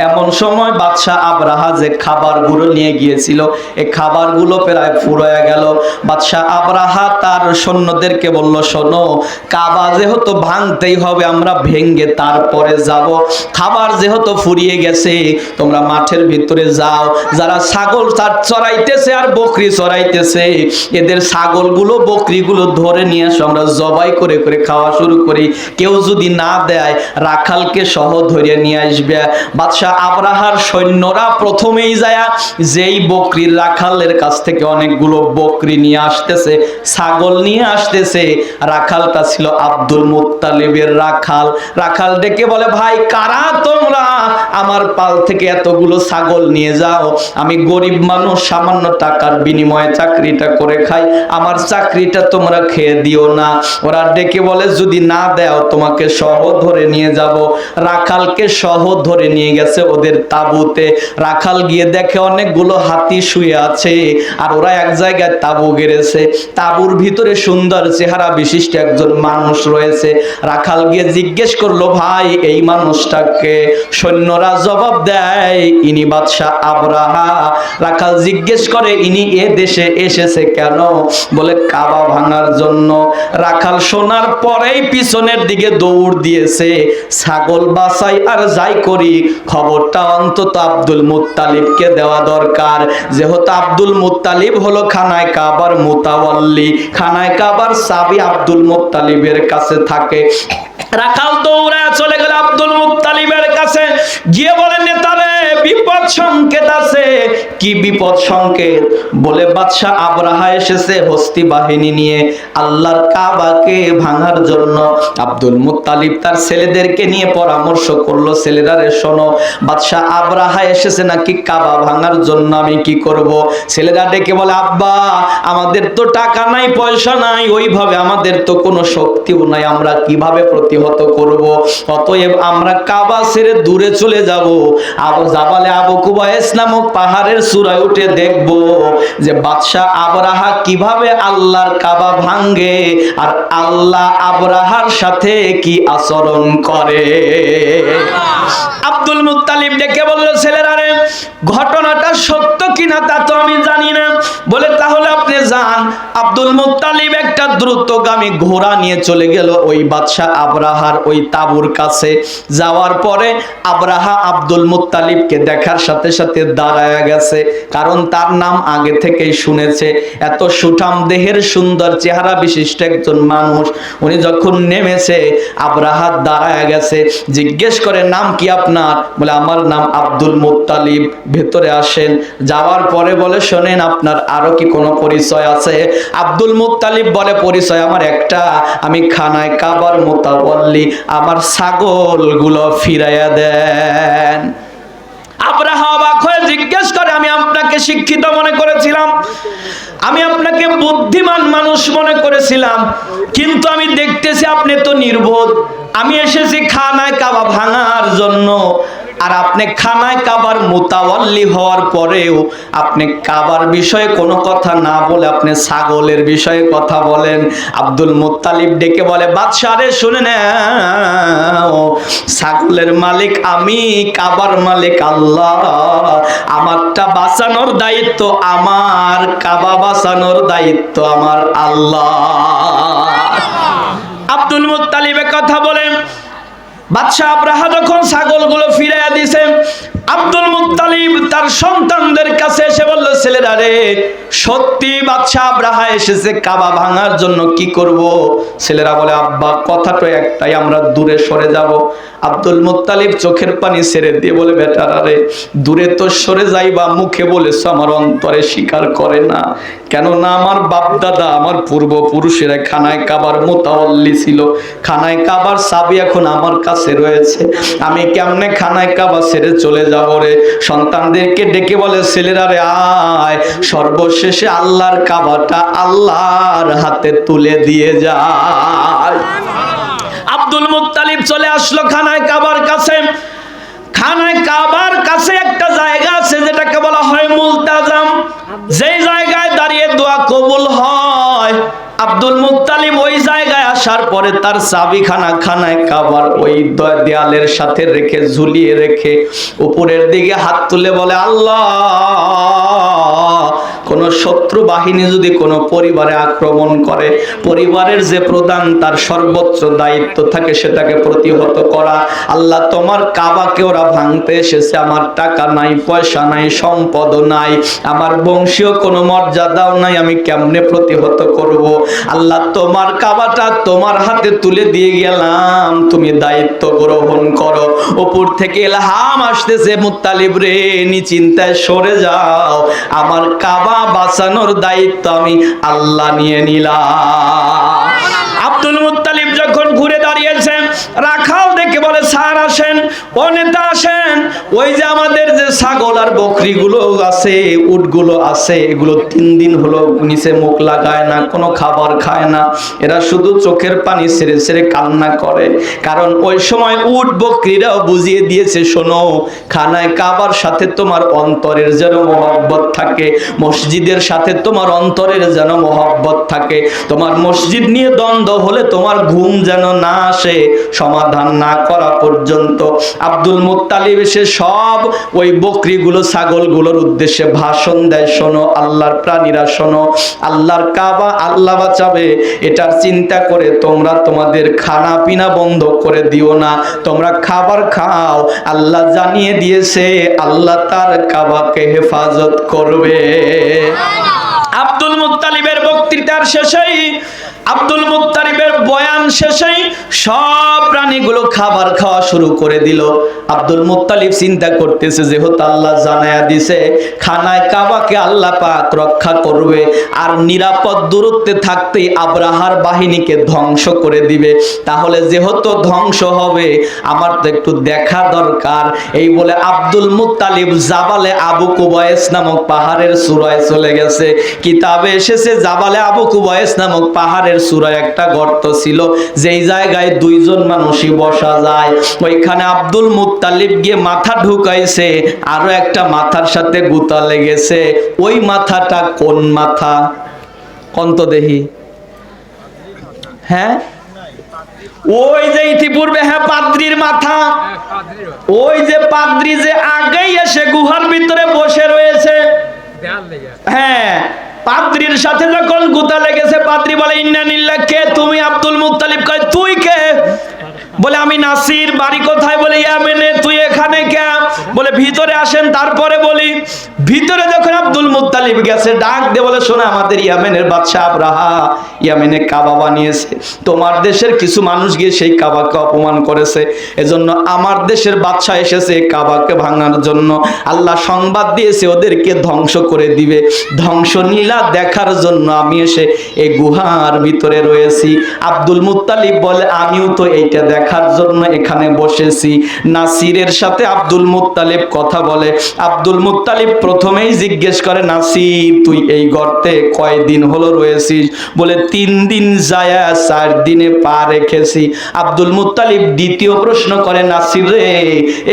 এমন সময় বাদশাহ আবরাহা যে খাবারগুলো নিয়ে গিয়েছিল, এই খাবারগুলো প্রায় ফুরিয়ে গেল। বাদশাহ আবরাহা তার সৈন্যদেরকে বলল, শোনো, কাবা যেহেতু ভাঙতেই হবে, আমরা ভেঙ্গে তারপরে যাব। খাবার যেহেতু ফুরিয়ে গেছে, তোমরা মাঠের ভিতরে যাও। যারা ছাগল চড়াইতেছে আর বকরি চড়াইতেছে, এদের ছাগলগুলো বকরিগুলো ধরে নিয়ে আসো, আমরা জবাই করে করে খাওয়া শুরু করি। কেউ যদি না দেয়, রাখালকে সহ ধরে নিয়ে আসবে। বাদশাহ আবরাহার সৈন্যরা প্রথমেই যায়, যেই বকরির রাখালের কাছ থেকে অনেকগুলো বকরি নিয়ে আসতেছে, ছাগল নিয়ে আসতেছে। রাখালটা ছিল আব্দুল মুত্তালিবের রাখাল। রাখাল ডেকে বলে, ভাই কারা তোমরা? আমার পাল থেকে এতগুলো ছাগল নিয়ে যাও। আমি গরিব মানুষ, সামান্য টাকার বিনিময়ে চাকরিটা করে খাই, আমার চাকরিটা তোমরা খেয়ে দিও না। ওরা ডেকে বলে, যদি না দাও তোমাকে সহ ধরে নিয়ে যাব। রাখালকে সহ ধরে নিয়ে গেছে ওদের তাঁবুতে। রাখাল গিয়ে দেখে অনেকগুলো হাতি শুয়ে আছে, আর ওরা এক জায়গায় তাঁবু গেড়েছে। তাঁবুর ভিতরে সুন্দর চেহারা বিশিষ্ট একজন মানুষ রয়েছে। রাখাল গিয়ে জিজ্ঞেস করলো, ভাই এই মানুষটাকে? সৈন্যরা জবাব দেয়, ইনি বাদশাহ আবরাহা। রাখাল জিজ্ঞেস করে, ইনি এ দেশে এসেছে কেন? বলে, কাবা ভাঙার জন্য। রাখাল শোনার পরেই পিছনের দিকে দৌড় দিয়েছে। ছাগল বাছাই আর যাই করি, খবরটা অন্তত আব্দুল মুত্তালিবকে দেওয়া দরকার। যেহেতু আব্দুল মুত্তালিব হলো খানায় কাবার মুতাওয়াল্লি, খানায় কাবার চাবি আব্দুল মুত্তালিবের কাছে থাকে। রাখাল দৌড়ায় চলে গেল আব্দুল মুত্তালিবের কাছে, গিয়ে বলে, নেতারে বিপদ সংকেত আছে। কি বিপদ সংকেত? বলে, বাদশাহ আবরাহা এসেছে হস্তি বাহিনী নিয়ে আল্লাহর কাবাকে ভাঙার জন্য। আব্দুল মুত্তালিব তার ছেলেদেরকে নিয়ে পরামর্শ করলো, ছেলেরা রে শোনো, বাদশাহ আবরাহা এসেছে নাকি কাবা ভাঙার জন্য, আমি কি করব? ছেলেরা ডেকে বলে, আব্বা আমাদের তো টাকা নাই, পয়সা নাই, ওইভাবে আমাদের তো কোনো শক্তিও নাই, আমরা কিভাবে প্রতিহত করব? অতএব আমরা কাবা ছেড়ে দূরে চলে যাব। জাবালে আবু কুবাইস নামক পাহাড়ের চূড়ায় উঠে দেখব যে বাদশাহ আবরাহা কিভাবে আল্লাহর কাবা ভাঙ্গে, আর আল্লাহ আবরাহার সাথে কি আচরণ করে। আব্দুল মুত্তালিব ডেকে বলল, ছেলেরা রে, ঘটনাটা সত্য কিনা তা তো আমি জানি না। বলে, তাহলে আপনি যান। আব্দুল মুত্তালিব একটা দ্রুতগামী ঘোড়া নিয়ে চলে গেল ওই বাদশাহ আবরাহার ওই তাঁবুর কাছে। যাওয়ার পরে আবরাহা আব্দুল মুত্তালিবকে দেখার সাথে সাথে দাঁড়ায়া গেছে, কারণ তার নাম আগে থেকেই শুনেছে। এত সুঠাম দেহের সুন্দর চেহারা বিশিষ্ট একজন মানুষ। উনি যখন নেমেছে, আবরাহা দাঁড়ায়া গেছে। জিজ্ঞেস করে, নাম কি আপনার? বলে, আমার নাম আব্দুল মুত্তালিব। ভেতরে আসেন। যাওয়ার পরে বলে, শোনেন, আপনার আরো কি কোনো পরিচয় আছে? আব্দুল মুত্তালিব বলে, পরিচয় আমার একটা, আমি খানায় কাবার মুতাওয়াল্লি, আমার ছাগলগুলো ফিরাইয়া দেন। আবরাহা অবাক হয়ে জিজ্ঞেস করে, আমি আপনাকে শিক্ষিত মনে করেছিলাম, আমি আপনাকে বুদ্ধিমান মানুষ মনে করেছিলাম, কিন্তু আমি দেখতেছি আপনি তো নির্বোধ। আমি এসেছি খানায় কাবা ভাঙার জন্য, আর আপনি খানায় কাবার মুতাওয়াল্লি হওয়ার পরেও আপনি কাবার বিষয়ে কোনো কথা না বলে আপনি ছাগলের বিষয়ে কথা বলেন। আব্দুল মুত্তালিব ডেকে বলে, বাদশাহ রে শুনে নাও, ছাগলের মালিক আমি, কাবার মালিক আল্লাহ। আমারটা বাঁচানোর দায়িত্ব আমার, কাবা বাঁচানোর দায়িত্ব আমার আল্লাহ। আব্দুল মুত্তালিবের কথা বলেন। বাদশাহ আবরাহা যখন ছাগলগুলো ফিরাইয়া দিয়েছে, আব্দুল মুত্তালিব তার সন্তানদের কাছে এসে বলল, ছেলেরা রে সত্যি বাদশাহ আব্রাহা এসেছে কাবা ভাঙার জন্য, কি করব? ছেলেরা বলে আব্বা কথাটা একটাই, আমরা দূরে সরে যাব। আব্দুল মুত্তালিব চোখের পানি ছেড়ে দিয়ে বলে বেটারা রে, দূরে তো সরে যাইবা, মুখে বলেছো, আমার অন্তরে স্বীকার করে না। কেননা আমার বাপ দাদা, আমার পূর্বপুরুষেরা খানায় কাবার মুতাওয়াল্লি ছিল, খানায় কাবার চাবি এখন আমার কাছে রয়েছে, আমি কেমনে খানায় কাবা ছেড়ে চলে যাব রে? সন্তানদেরকে ডেকে বলে ছেলেরা রে আয়, সর্বশেষে আল্লাহর কাবাটা আল্লাহর হাতে তুলে দিয়ে যায়। আব্দুল মুত্তালিব চলে আসলো খানায় কাবার কাছে। খানায় কাবার কাছে একটা জায়গা আছে যেটাকে বলা হয় মুলতাজাম, যেই জায়গায় দাঁড়িয়ে দোয়া কবুল হয়। আব্দুল মুত্তালিব ওই জায়গায় আসার পরে তার চাবিখানা খানায় কাবার ওই দেয়ালের সাথে রেখে, ঝুলিয়ে রেখে উপরের দিকে হাত তুলে বলে আল্লাহ, কোন শত্রু বাহিনী যদি কোনো পরিবারে আক্রমণ করে, পরিবারের যে প্রধান তার সর্বোচ্চ দায়িত্ব থাকে সেটাকে প্রতিহত করা। আল্লাহ তোমার কাবাকে ওরা ভাঙতে এসেছে, আমার টাকা নাই, পয়সা নাই, সম্পদ নাই, আমার বংশীয় কোনো মর্যাদাও নাই, আমি কেমনে প্রতিহত করব? আল্লাহ তোমার কাবাটা তোমার হাতে তুলে দিয়ে গেলাম, তুমি দায়িত্ব গ্রহণ করো। উপর থেকে ইলহাম আসতেছে, মুত্তালিব রে নিশ্চিন্তায় সরে যাও, আমার কাবা বাঁচানোর দায়িত্ব আমি আল্লাহ নিয়ে নিলাম। আব্দুল মুত্তালিব যখন ঘুরে দাঁড়িয়েছেন, রাখাল দেখে বলে স্যার আসেন, ও নেতা আসেন, ওই যে আমাদের যে ছাগল আর বকরিগুলো আছে, উটগুলো আছে, এগুলো 3 দিন হলো নিচে মুখ লাগায় না, কোনো খাবার খায় না, এরা শুধু চোখের পানি ছেড়ে ছেড়ে কান্না করে। কারণ ওই সময় উট বকরিরাও বুঝিয়ে দিয়েছে, শোনো, খানায় কাবার সাথে তোমার অন্তরের যেন মহব্বত থাকে, মসজিদের সাথে তোমার অন্তরের যেন মহব্বত থাকে, তোমার মসজিদ নিয়ে দ্বন্দ্ব হলে তোমার ঘুম যেন না আসে, সমাধান না করা পর্যন্ত। আব্দুল মুত্তালিব এসে সব ওই বকরিগুলো ছাগলগুলোর উদ্দেশ্যে ভাষণ দেয়, শোনো আল্লাহর প্রাণীরা, শোনো, আল্লাহর কাবা আল্লাহ বাঁচাবে, এটার চিন্তা করে তোমরা তোমাদের খানা পিনা বন্ধ করে দিও না, তোমরা খাবার খাও, আল্লাহ জানিয়ে দিয়েছে আল্লাহ তার কাবাকে হেফাজত করবে। আব্দুল মুত্তালিবের বক্তৃতার শেষেই, আব্দুল মুত্তালিবের বয়ান শেষেই সব প্রাণীগুলো খাবার খাওয়া শুরু করে দিল। আব্দুল মুত্তালিব চিন্তা করতেছে, যেহেতু আল্লাহ জানায়া দিছে খানায় কাবাকে আল্লাহ পাক রক্ষা করবে, আর নিরাপদ দূরত্বে থাকতেই আব্রাহার বাহিনীকে ধ্বংস করে দিবে, তাহলে যেহেতু ধ্বংস হবে আমার তো একটু দেখা দরকার। এই বলে আব্দুল মুত্তালিব জাবালে আবু কুবায়েস নামক পাহাড়ের চূড়ায় চলে গেছে। কিতাবে এসেছে জাবালে আবু কুবায়েস নামক পাহাড়ের চূড়ায় একটা গর্ত ছিল, যেই জায়গায় 2 জন মানুষই বসা যায়। ওইখানে আব্দুল মুত্তালিব গিয়ে মাথা ঢুকাইছে, আরো একটা মাথার সাথে গুতা লেগেছে। ওই মাথাটা কোন মাথা? কন্ত দেহি। হ্যাঁ, ওই যে ইতিপূর্বে, হ্যাঁ, পাদ্রির মাথা। ওই যে পাদ্রি যে আগেই এসে গুহার ভিতরে বসে রয়েছে, হ্যাঁ, পাদ্রির সাথে যখন গুতা লেগেছে, পাদ্রি বলে ইন্না লিল্লাহ, কে তুমি? আব্দুল মুত্তালিব কয় তুই কে? বলে আমি নাসির, বাড়ি কোথায়? বলে ইয়ামেনে। তুই এখানে কে? বলে ভিতরে আসেন তারপরে বলি। ভিতরে যখন আব্দুল মুত্তালিব গেছে, ডাক দিয়ে বলে শোনা, আমাদের ইয়ামেনের বাদশা আব্রাহা ইয়ামেনে কাবা বানিয়েছে, তোমার দেশের কিছু মানুষ গিয়ে সেই কাবাকে অপমান করেছে, এজন্য আমার দেশের বাদশা এসেছে কাবাকে ভাঙার জন্য, আল্লাহ সংবাদ দিয়েছে ওদেরকে ধ্বংস করে দিবে, ধ্বংস নীলা দেখার জন্য আমি এসে এই গুহার ভিতরে রয়েছি। আব্দুল মুত্তালিব বলে আমিও তো এইটা দেখার জন্য এখানে বসেছি। নাসিরের সাথে আব্দুল মুত্তালিব কথা বলে। আব্দুল মুত্তালিব প্রথমেই জিজ্ঞেস করে, নাসির তুই এই গর্তে কয়দিন হলো রয়েছিস? বলে 3 দিন যায় 4 দিনে পা রেখেছি। আব্দুল মুত্তালিব দ্বিতীয় প্রশ্ন করে, নাসির রে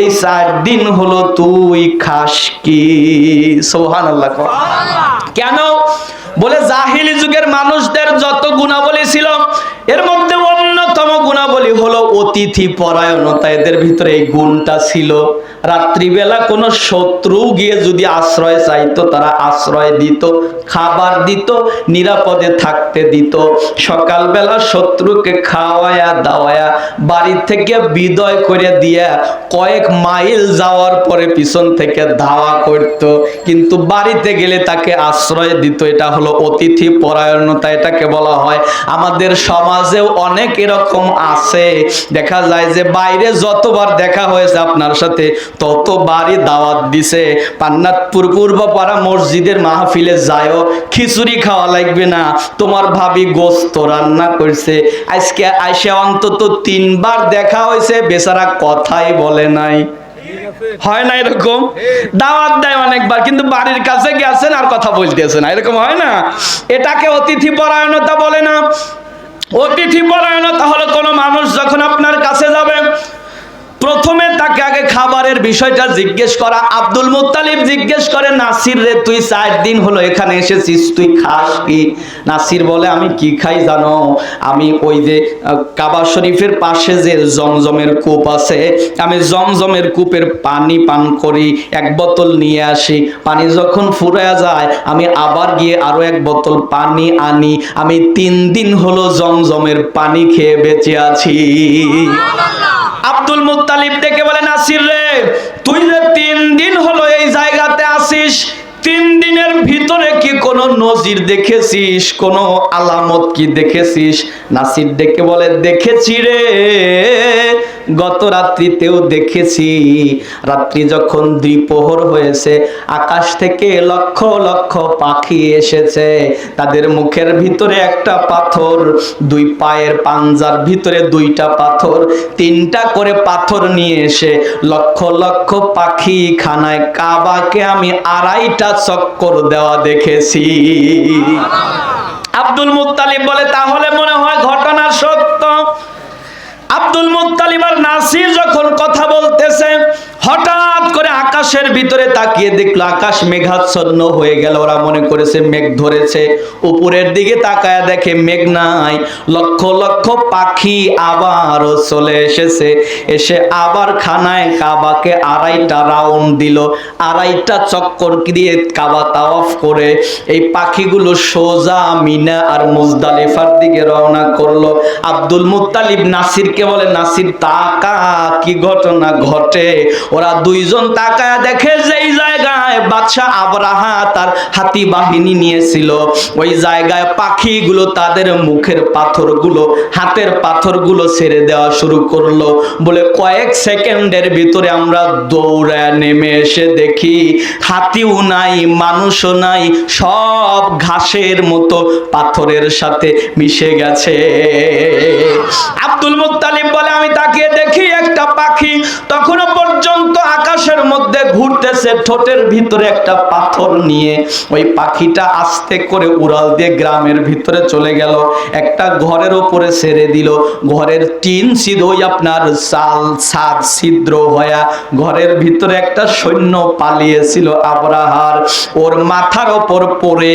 এই 4 দিন হলো তুই খাস কি? সুবহানাল্লাহ। কেন? বলে জাহিলি যুগের মানুষদের যত গুণাবলী ছিল এর মধ্যে অন্যতম গুণাবলী হলো অতিথি পরায়ণতা, এদের ভিতরে এই গুণটা ছিল। রাত্রিবেলা কোনো শত্রু গিয়ে যদি আশ্রয় চাইতো, তারা আশ্রয় দিত, খাবার দিত, নিরাপদে থাকতে দিত। সকালবেলা শত্রুকে খাওয়ায়া দাওয়ায়া বাড়ি থেকে বিদায় করে দিয়া কয়েক মাইল যাওয়ার পরে পিছন থেকে ধাওয়া করত, কিন্তু বাড়িতে গেলে তাকে আশ্রয় দিত। এটা হলো অতিথি পরায়ণতা, এটাকে বলা হয়। আমাদের সমাজেও অনেক এরকম আছে। দেখা যায় যে বাইরে যতবার দেখা হয়েছে আপনার সাথে, ততবারই দাওয়াত দিছে। পান্নাতপুর পূর্বপাড়া মসজিদের মাহফিলে যায়ও, খিচুড়ি খাওয়া লাগবে না, তোমার ভাবি গোস্ত রান্না করছে। আজকে আইসা অন্তত 3 বার দেখা হয়েছে, বেচারা কথাই বলে নাই। হয় না এরকম? দাওয়াত দেয় অনেকবার, কিন্তু বাড়ির কাছে গেছেন আর কথা বলতেছে না, এরকম হয় না? এটাকে অতিথি পরায়ণতা বলে না। অতিথি পরায়ণতা হলো কোনো মানুষ যখন আপনার কাছে যাবে, প্রথমে তাকে আগে খাবারের বিষয়টা জিজ্ঞেস করা। আব্দুল মুত্তালিব জিজ্ঞেস করে, নাসির রে, তুই 4 দিন হলো এখানে এসেছিস, তুই খাস কি? নাসির বলে, আমি কি খাই জানো? আমি ওই যে কাবা শরীফের পাশে যে জমজমের কূপ আছে, আমি জমজমের কূপের পানি পান করি, 1 বোতল নিয়ে আসি। পানি যখন ফুরায়া যায়, আমি আবার গিয়ে আরো 1 বোতল পানি আনি। আমি 3 দিন হলো জমজমের পানি খেয়ে বেঁচে আছি। আব্দুল মুত্তালিব দেখে বলে, নাসির রে, তুই যে 3 দিন হলো এই জায়গাতে আসিস, 3 দিনের ভিতরে কি কোনো নজির দেখেছিস, কোনো আলামত কি দেখেছিস? নাসির ডেকে বলে, দেখেছি রে, গত রাত্রিতেও দেখেছি। রাত্রি যখন দ্বিপ্রহর হয়েছে, আকাশ থেকে লক্ষ লক্ষ পাখি এসেছে, তাদের মুখের ভিতরে একটা পাথর, 2 পায়ের পাঞ্জার ভিতরে 2টা পাথর, 3টা করে পাথর নিয়ে এসে লক্ষ লক্ষ পাখি খানায় কাবাকে আমি 2.5টা চক্কর দেওয়া দেখেছি। আব্দুল মুত্তালিব বলে, তাহলে মনে হয় ঘটনা সত্য। আব্দুল মুত্তালিব আর নাসির যখন কথা বলতেছে, হঠাৎ করে আকাশের ভিতরে তাকিয়ে দেখলো আকাশ মেঘাচ্ছন্ন হয়ে গেল। ওরা মনে করেছে মেঘ ধরেছে। উপরের দিকে তাকায় দেখে মেঘ নাই। লক্ষ লক্ষ পাখি আবারও চলে এসেছে, এসে আবার খানায় কাবাকে 2.5টা রাউন্ড দিল, 2.5টা চক্কর দিয়ে কাবা তাওয়াফ করে এই পাখিগুলো সোজা মিনা আর মুজদালিফার দিকে রওনা করলো। আব্দুল মুত্তালিব নাসিরকে বলে, নাসির তাকা, কি ঘটনা ঘটে? ওরা 2 জন তাকায়া দেখে যে এই জায়গায় বাদশা আবরাহা তার হাতি বাহিনী নিয়েছিল, ওই জায়গায় পাখিগুলো তাদের মুখের পাথরগুলো, হাতের পাথরগুলো ছেড়ে দেওয়া শুরু করলো। বলে কয়েক সেকেন্ডের ভিতরে আমরা দৌড়ে নেমে এসে দেখি হাতিও নাই, মানুষও নাই, সব ঘাসের মতো পাথরের সাথে মিশে গেছে। আব্দুল মুত্তালিব বলে, আমি তাকিয়ে দেখি একটা পাখি তখনও পর্যন্ত আকাশের মধ্যে ঘুরতেছে, ঠোঁটের ভিতরে একটা পাথর নিয়ে। ওই পাখিটা আস্তে করে উড়াল দিয়ে গ্রামের ভিতরে চলে গেল, একটা ঘরের উপরে ছেড়ে দিল। ঘরের টিন ছিদ্র, ওই আপনার চাল ছাদ ছিদ্র হয়া ঘরের ভিতরে একটা সৈন্য পালিয়েছিল আবরাহার, ওর মাথার ওপর পড়ে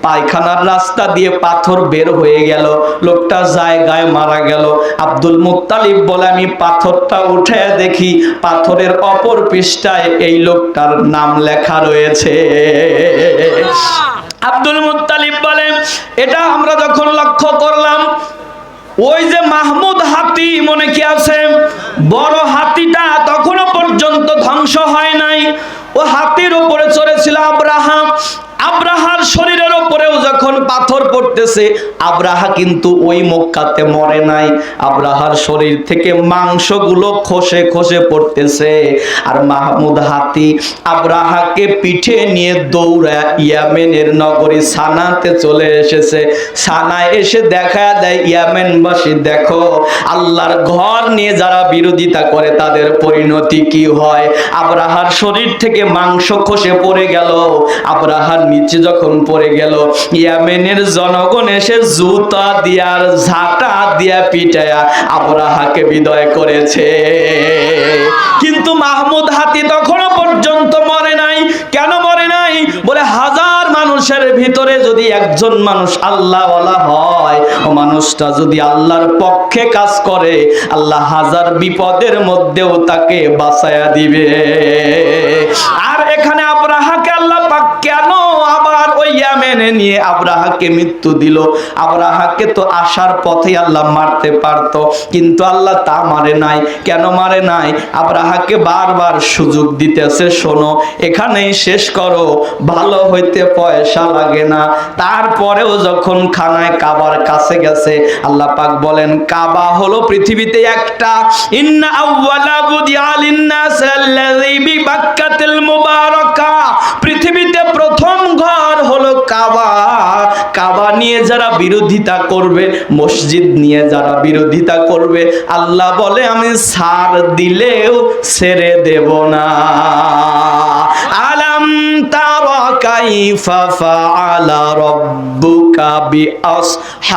পায়খানার রাস্তা দিয়ে পাথর বের হয়ে গেল, লোকটা জায়গায় মারা গেল। আব্দুল মুত্তালিব বলে, আমি পাথরটা উঠে দেখি পাথরের অপর পৃষ্ঠায় এই লোকটার নাম লেখা রয়েছে। আব্দুল মুত্তালিব বলে, এটা আমরা যখন লক্ষ্য করলাম, ওই যে মাহমুদ হাতি মনে কি আছে, বড় হাতিটা তখনও পর্যন্ত ধ্বংস হয় নাই। ও হাতির উপরে চড়েছিল আবরাহা। আবরাহার শরীরের উপরেও যখন পাথর পড়তেছে, আবরাহা কিন্তু ওই মক্কাতে মরে নাই। আবরাহার শরীর থেকে মাংসগুলো খসে খসে পড়তেছে। আর মাহমুদ হাতি আবরাহাকে পিঠে নিয়ে দৌড়া ইয়ামেনের নগরী সানাতে চলে এসেছে। সানায় এসে দেখা দেয় ইয়ামেনবাসী, দেখো আল্লাহর ঘর নিয়ে যারা বিরোধিতা করে তাদের পরিণতি কি হয়। আবরাহার শরীর থেকে মাংস খসে পড়ে গেল। আবরাহার নিচে যখন পড়ে গেল, ইয়ামেনের জনগণ এসে জুতা দিয়া আর ঝাঁটা দিয়া পিটায়া আবরাহাকে বিদায় করেছে। কিন্তু মাহমুদ হাতি তখনও পর্যন্ত মরে নাই। কেন মরে নাই? বলে 1000 মানুষের ভিতরে যদি একজন মানুষ আল্লাহওয়ালা হয়, ও মানুষটা যদি আল্লাহর পক্ষে কাজ করে, আল্লাহ হাজার বিপদের মধ্যেও তাকে বাঁচায়া দিবে। আর এখানে আব্রাহাকে আল্লাহ পাক কেন আবার ওই ইয়ামেনে নিয়ে আব্রাহাকে মৃত্যু দিল? আব্রাহাকে তো আসার পথে আল্লাহ মারতে পারতো, কিন্তু আল্লাহ তা মারে নাই। কেন মারে নাই? আব্রাহাকে বারবার সুযোগ দিতেছে, শোনো এখানেই শেষ করো, ভালো হইতে পয়সা লাগে না। তারপরেও যখন খানায় কাবার কাছে গেছে, আল্লাহ পাক বলেন কাবা হলো পৃথিবীতে একটা, ইন্না আউওয়ালা বুদিআ লিন-নাস আল্লাযী বিবাক্কাতিল মুবারাকা, পৃথিবীতে প্রথম ঘর হলো কাবা। কাবা নিয়ে যারা বিরোধিতা করবে, মসজিদ নিয়ে যারা বিরোধিতা করবে, আল্লাহ বলে আমি ছাড় দিলেও ছেড়ে দেব না। আলাম তারা কাইফা ফাআলা রাব্বুকা বিআসহাবিল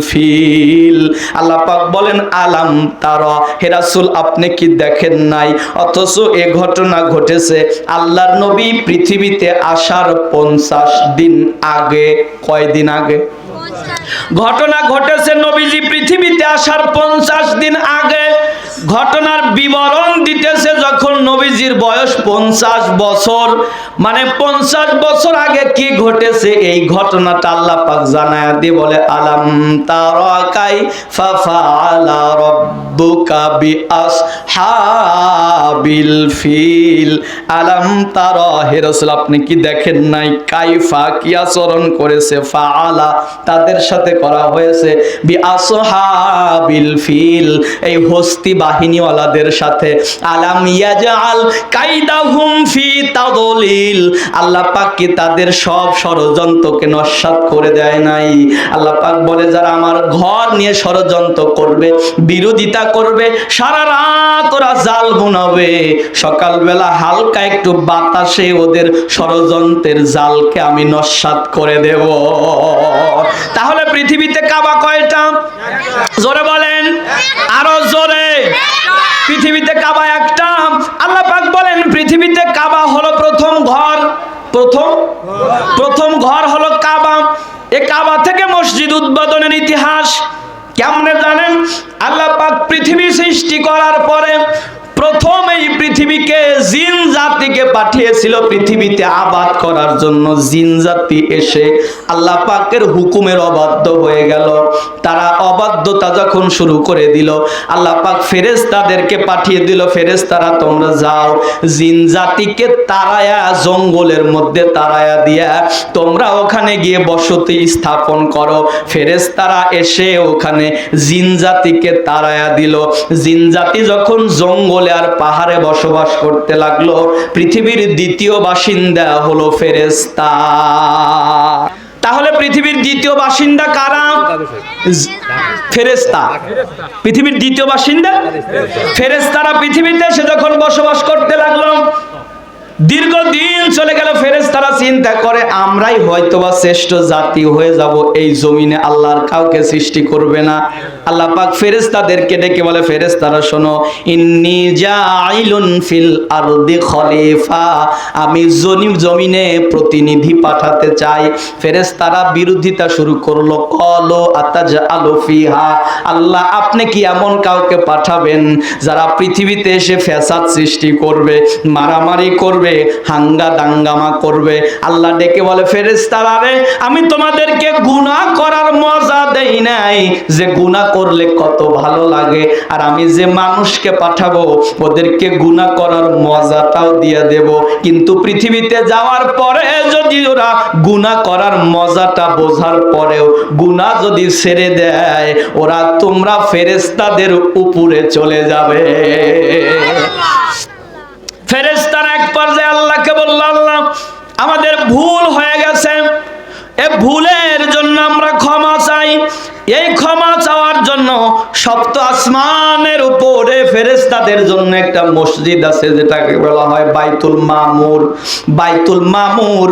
ফিল। আল্লাহ পাক বলেন আলাম তারা, হে রাসূল আপনি কি দেখেন নাই? অথচ এ ঘটনা ঘটেছে আল্লাহর নবী পৃথিবীতে আসার 50 দিন আগে। কয়দিন আগে? ঘটনা ঘটেছে নবীজি পৃথিবীতে আসার 50 দিন আগে। ঘটনার বিবরণ দিতেছে যখন নবীজির বয়স 50 বছর, মানে 50 বছর আগে কি ঘটেছে এই ঘটনাটা আল্লাহ পাক জানায়া দিয়ে বলে আলাম তারা কাইফা ফাআলা রাব্বুকা বিআসহাবিল ফিল। আলাম তারা, হে রাসূল আপনি কি দেখেন নাই? কাইফা, কি আচরণ করেছে, ফাআলা তাদের সাথে করা হয়েছে, বিআসহাবিল ফিল এই হস্তি বাহিনীওয়ালাদের সাথে। আলাম ইয়াজআল কাইদাহুম ফি তাদলিল, আল্লাহ পাক কি তাদের সব ষড়যন্ত্রকে নস্যাৎ করে দেয় নাই? আল্লাহ পাক বলে যারা আমার ঘর নিয়ে ষড়যন্ত্র করবে, বিরোধিতা করবে, সারা রাত ওরা জাল বুনাবে, সকালবেলা হালকা একটু বাতাসে ওদের ষড়যন্ত্রের জালকে আমি নস্যাৎ করে দেব। তাহলে পৃথিবীতে কাবা কয়টা? জোরে বলেন, আরো জোরে। পৃথিবীতে কাবা একটা। আল্লাহ পাক বলেন পৃথিবীতে কাবা হলো প্রথম ঘর। প্রথম ঘর হলো কাবা। এই কাবা থেকে মসজিদ উদ্বোধনের ইতিহাস কেমনে জানেন? আল্লাহ পাক পৃথিবী সৃষ্টি করার পরে প্রথম এই পৃথিবীকে জিন জাতিকে পাঠিয়েছিল পৃথিবীতে আবাদ করার জন্য। জিন জাতি এসে আল্লাহ পাকের হুকুমের অবাধ্য হয়ে গেল। তারা অবাধ্যতা যখন শুরু করে দিল, আল্লাহ পাক ফেরেশতাদেরকে পাঠিয়ে দিল, ফেরেশতারা তোমরা যাও জিন জাতিকে তাড়ায়া জঙ্গলের মধ্যে তাড়ায়া দিয়া তোমরা ওখানে গিয়ে বসতি স্থাপন করো। ফেরেশতারা এসে ওখানে জিন জাতিকে তাড়ায়া দিল। জিন জাতি যখন জঙ্গলে আর পাহাড়ে বসবাস করতে লাগলো, পৃথিবীর দ্বিতীয় বাসিন্দা হলো ফেরেশতা। তাহলে পৃথিবীর দ্বিতীয় বাসিন্দা কারা? ফেরেশতা। পৃথিবীর দ্বিতীয় বাসিন্দা ফেরেশতারা পৃথিবীতে এসে যখন বসবাস করতে লাগলো, দীর্ঘদিন চলে গেল। ফেরেশতারা চিন্তা করে আমরাই হয়তোবা শ্রেষ্ঠ জাতি হয়ে যাব, এই জমিনে আল্লাহর কাউকে সৃষ্টি করবে না। আল্লাহ পাক ফেরেশতাদেরকে ডেকে বলে ফেরেশতারা শোনো, ইন্নী জাইলুন ফিল আরদি খলিফা, আমি জমিনে প্রতিনিধি পাঠাতে চাই। ফেরেশতারা বিরোধিতা শুরু করলো, কলো আতাজআলু ফিহা, আল্লাহ আপনি কি এমন কাউকে পাঠাবেন যারা পৃথিবীতে এসে ফ্যাসাদ সৃষ্টি করবে, মারামারি করবে, হাঙ্গা দাঙ্গামা করবে? আল্লাহ ডেকে বলে ফেরেশতারা রে, আমি তোমাদেরকে গুনাহ করার মজা দেই নাই যে গুনাহ করলে কত ভালো লাগে, আর আমি যে মানুষকে পাঠাবো ওদেরকে গুনাহ করার মজাটাও দিয়ে দেব। কিন্তু পৃথিবীতে যাওয়ার পরে যদি ওরা গুনাহ করার মজাটা বোঝার পরেও গুনাহ যদি ছেড়ে দেয়, ওরা তোমরা ফেরেশতাদের উপরে চলে যাবে। ফেরেশতারা এক পর্যায়ে আল্লাহকে বলল, আল্লাহ আমাদের ভুল হয়ে গেছে, এ ভুলের জন্য আমরা ক্ষমা চাই। এই ক্ষমা চাওয়ার জন্য সপ্ত আসমানের উপরে ফেরেশতাদের জন্য একটা মসজিদ আছে, যেটাকে বলা হয় বাইতুল মামুর। বাইতুল মামুর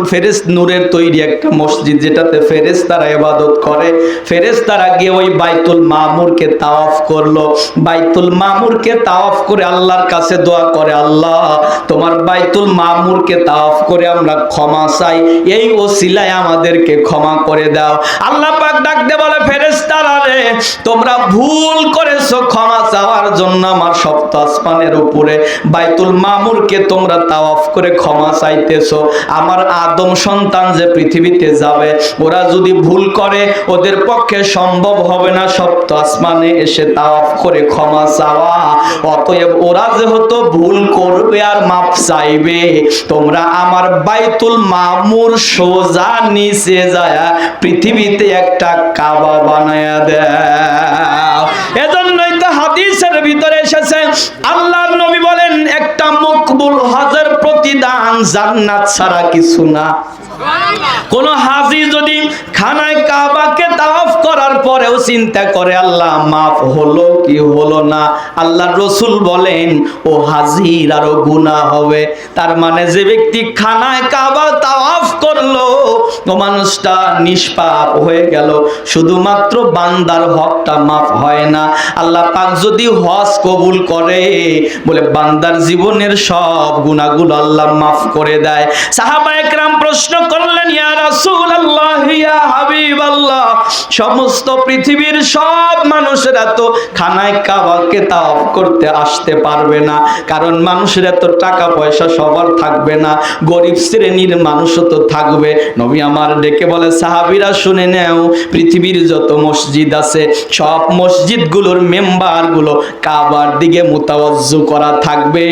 নূরের তৈরি একটা মসজিদ, যেটাতে ফেরেশতারা ইবাদত করে। ফেরেশতারা গিয়ে ওই বাইতুল মামুরকে তাওয়াফ করলো। বাইতুল মামুরকে তাওয়াফ করে আল্লাহর কাছে দোয়া করে, আল্লাহ তোমার বাইতুল মামুরকে তাওয়াফ করে আমরা ক্ষমা চাই, এই ওসিলায় আমাদেরকে ক্ষমা করে দাও। আল্লাহ পাক ডাক দিয়ে বলে, ফেরেশতারা রে, তোমরা ভুল করেছো, ক্ষমা চাওয়ার জন্য আমার সপ্ত আসমানের উপরে বাইতুল মামুরকে তোমরা তাওয়াফ করে ক্ষমা চাইতেছো। আমার আদম সন্তান যে পৃথিবীতে যাবে, ওরা যদি ভুল করে ওদের পক্ষে সম্ভব হবে না সপ্ত আসমানে এসে তাওয়াফ করে ক্ষমা চাওয়া। অতএব ওরা যেহেতু ভুল করবে আর মাপ চাইবে, তোমরা আমার বাইতুল মামুর সোজা নিচে যায় পৃথিবীতে একটা কাবা বানায়া দাও। এজন্যই তো হাদিসের ভিতরে এসেছে, আল্লাহর নবী বলেন, একটা মকবুল হজের প্রতিদান জান্নাত ছাড়া কিছু না। কোন হাজি যদি খানায় কাবাকে তাওয়াফ করার পরেও চিন্তা করে আল্লাহ মাফ হলো কি হলো না, আল্লাহর রাসূল বলেন ও হাজির আরো গুনাহ হবে। তার মানে যে ব্যক্তি খানায় কাবা তাওয়াফ করলো, ও মানুষটা নিষ্পাপ হয়ে গেল। শুধুমাত্র বান্দার হকটা মাফ হয় না, আল্লাহ পাক যদি হজ কবুল করে, বলে বান্দার জীবনের সব গুনাহগুলো আল্লাহ মাফ করে দেয়। সাহাবায়ে কেরাম প্রশ্ন করলেন, ইয়া রাসূলুল্লাহ, ইয়া হাবিবাল্লাহ, সমস্ত পৃথিবীর সব মানুষেরা তো খানায় কাবাকে তাওয়াফ করতে আসতে পারবে না, কারণ মানুষের এত টাকা পয়সা সবার থাকবে না, গরিব শ্রেণীর মানুষও তো থাকবে। নবী আমার ডেকে বলে, সাহাবীরা শুনে নাও, পৃথিবীর যত মসজিদ আছে সব মসজিদগুলোর মেম্বারগুলো কাবার দিকে মুতাওয়াজ্জু করা থাকবে।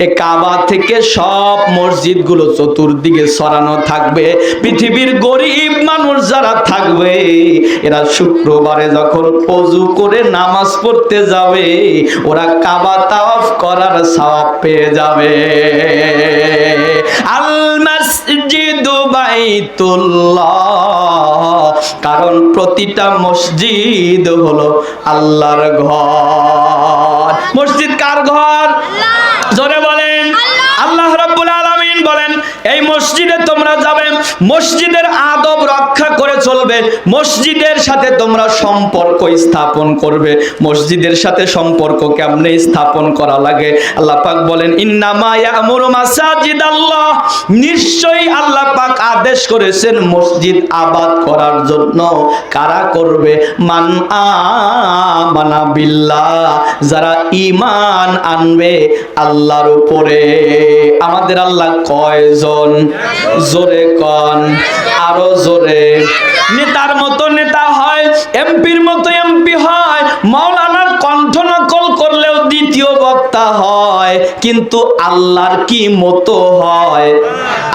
এই কাবা থেকে সব মসজিদগুলো চতুর্দিকে সরানো থাকবে। পৃথিবীর গরিব মানুষ যারা থাকবে, এরা শুক্রবারে যখন ওযু করে নামাজ পড়তে যাবে, ওরা কাবা তাওয়াফ করার সওয়াব পেয়ে যাবে। আল মাসজিদু বাইতুল্লাহ, কারণ প্রতিটা মসজিদ হলো আল্লাহর ঘর। মসজিদ কার ঘর? জোরে বলেন। আল্লাহ রাব্বুল আলামিন বলেন, এই মসজিদে তোমরা যাবে, মসজিদের আদব রক্ষা করে চলবে, মসজিদের সাথে তোমরা সম্পর্ক স্থাপন করবে। মসজিদের সাথে সম্পর্ক কেমনে স্থাপন করা লাগে? আল্লাহ পাক বলেন, ইন্নামা ইয়ামুরু মাসাজিদাল্লাহ, নিশ্চয়ই আল্লাহ পাক আদেশ করেছেন মসজিদ আবাদ করার জন্য। কারা করবে? মান আমানা বিল্লাহ, যারা ঈমান আনবে আল্লাহর উপরে। আমাদের আল্লাহ কয়জন? জোরে কন, আরো জোরে। নেতার মতো নেতা হয়, এমপির মতো এমপি হয়, মাওলানার কণ্ঠ নকল করলেও দ্বিতীয় বক্তা হয়, কিন্তু আল্লাহর কি মতো হয়?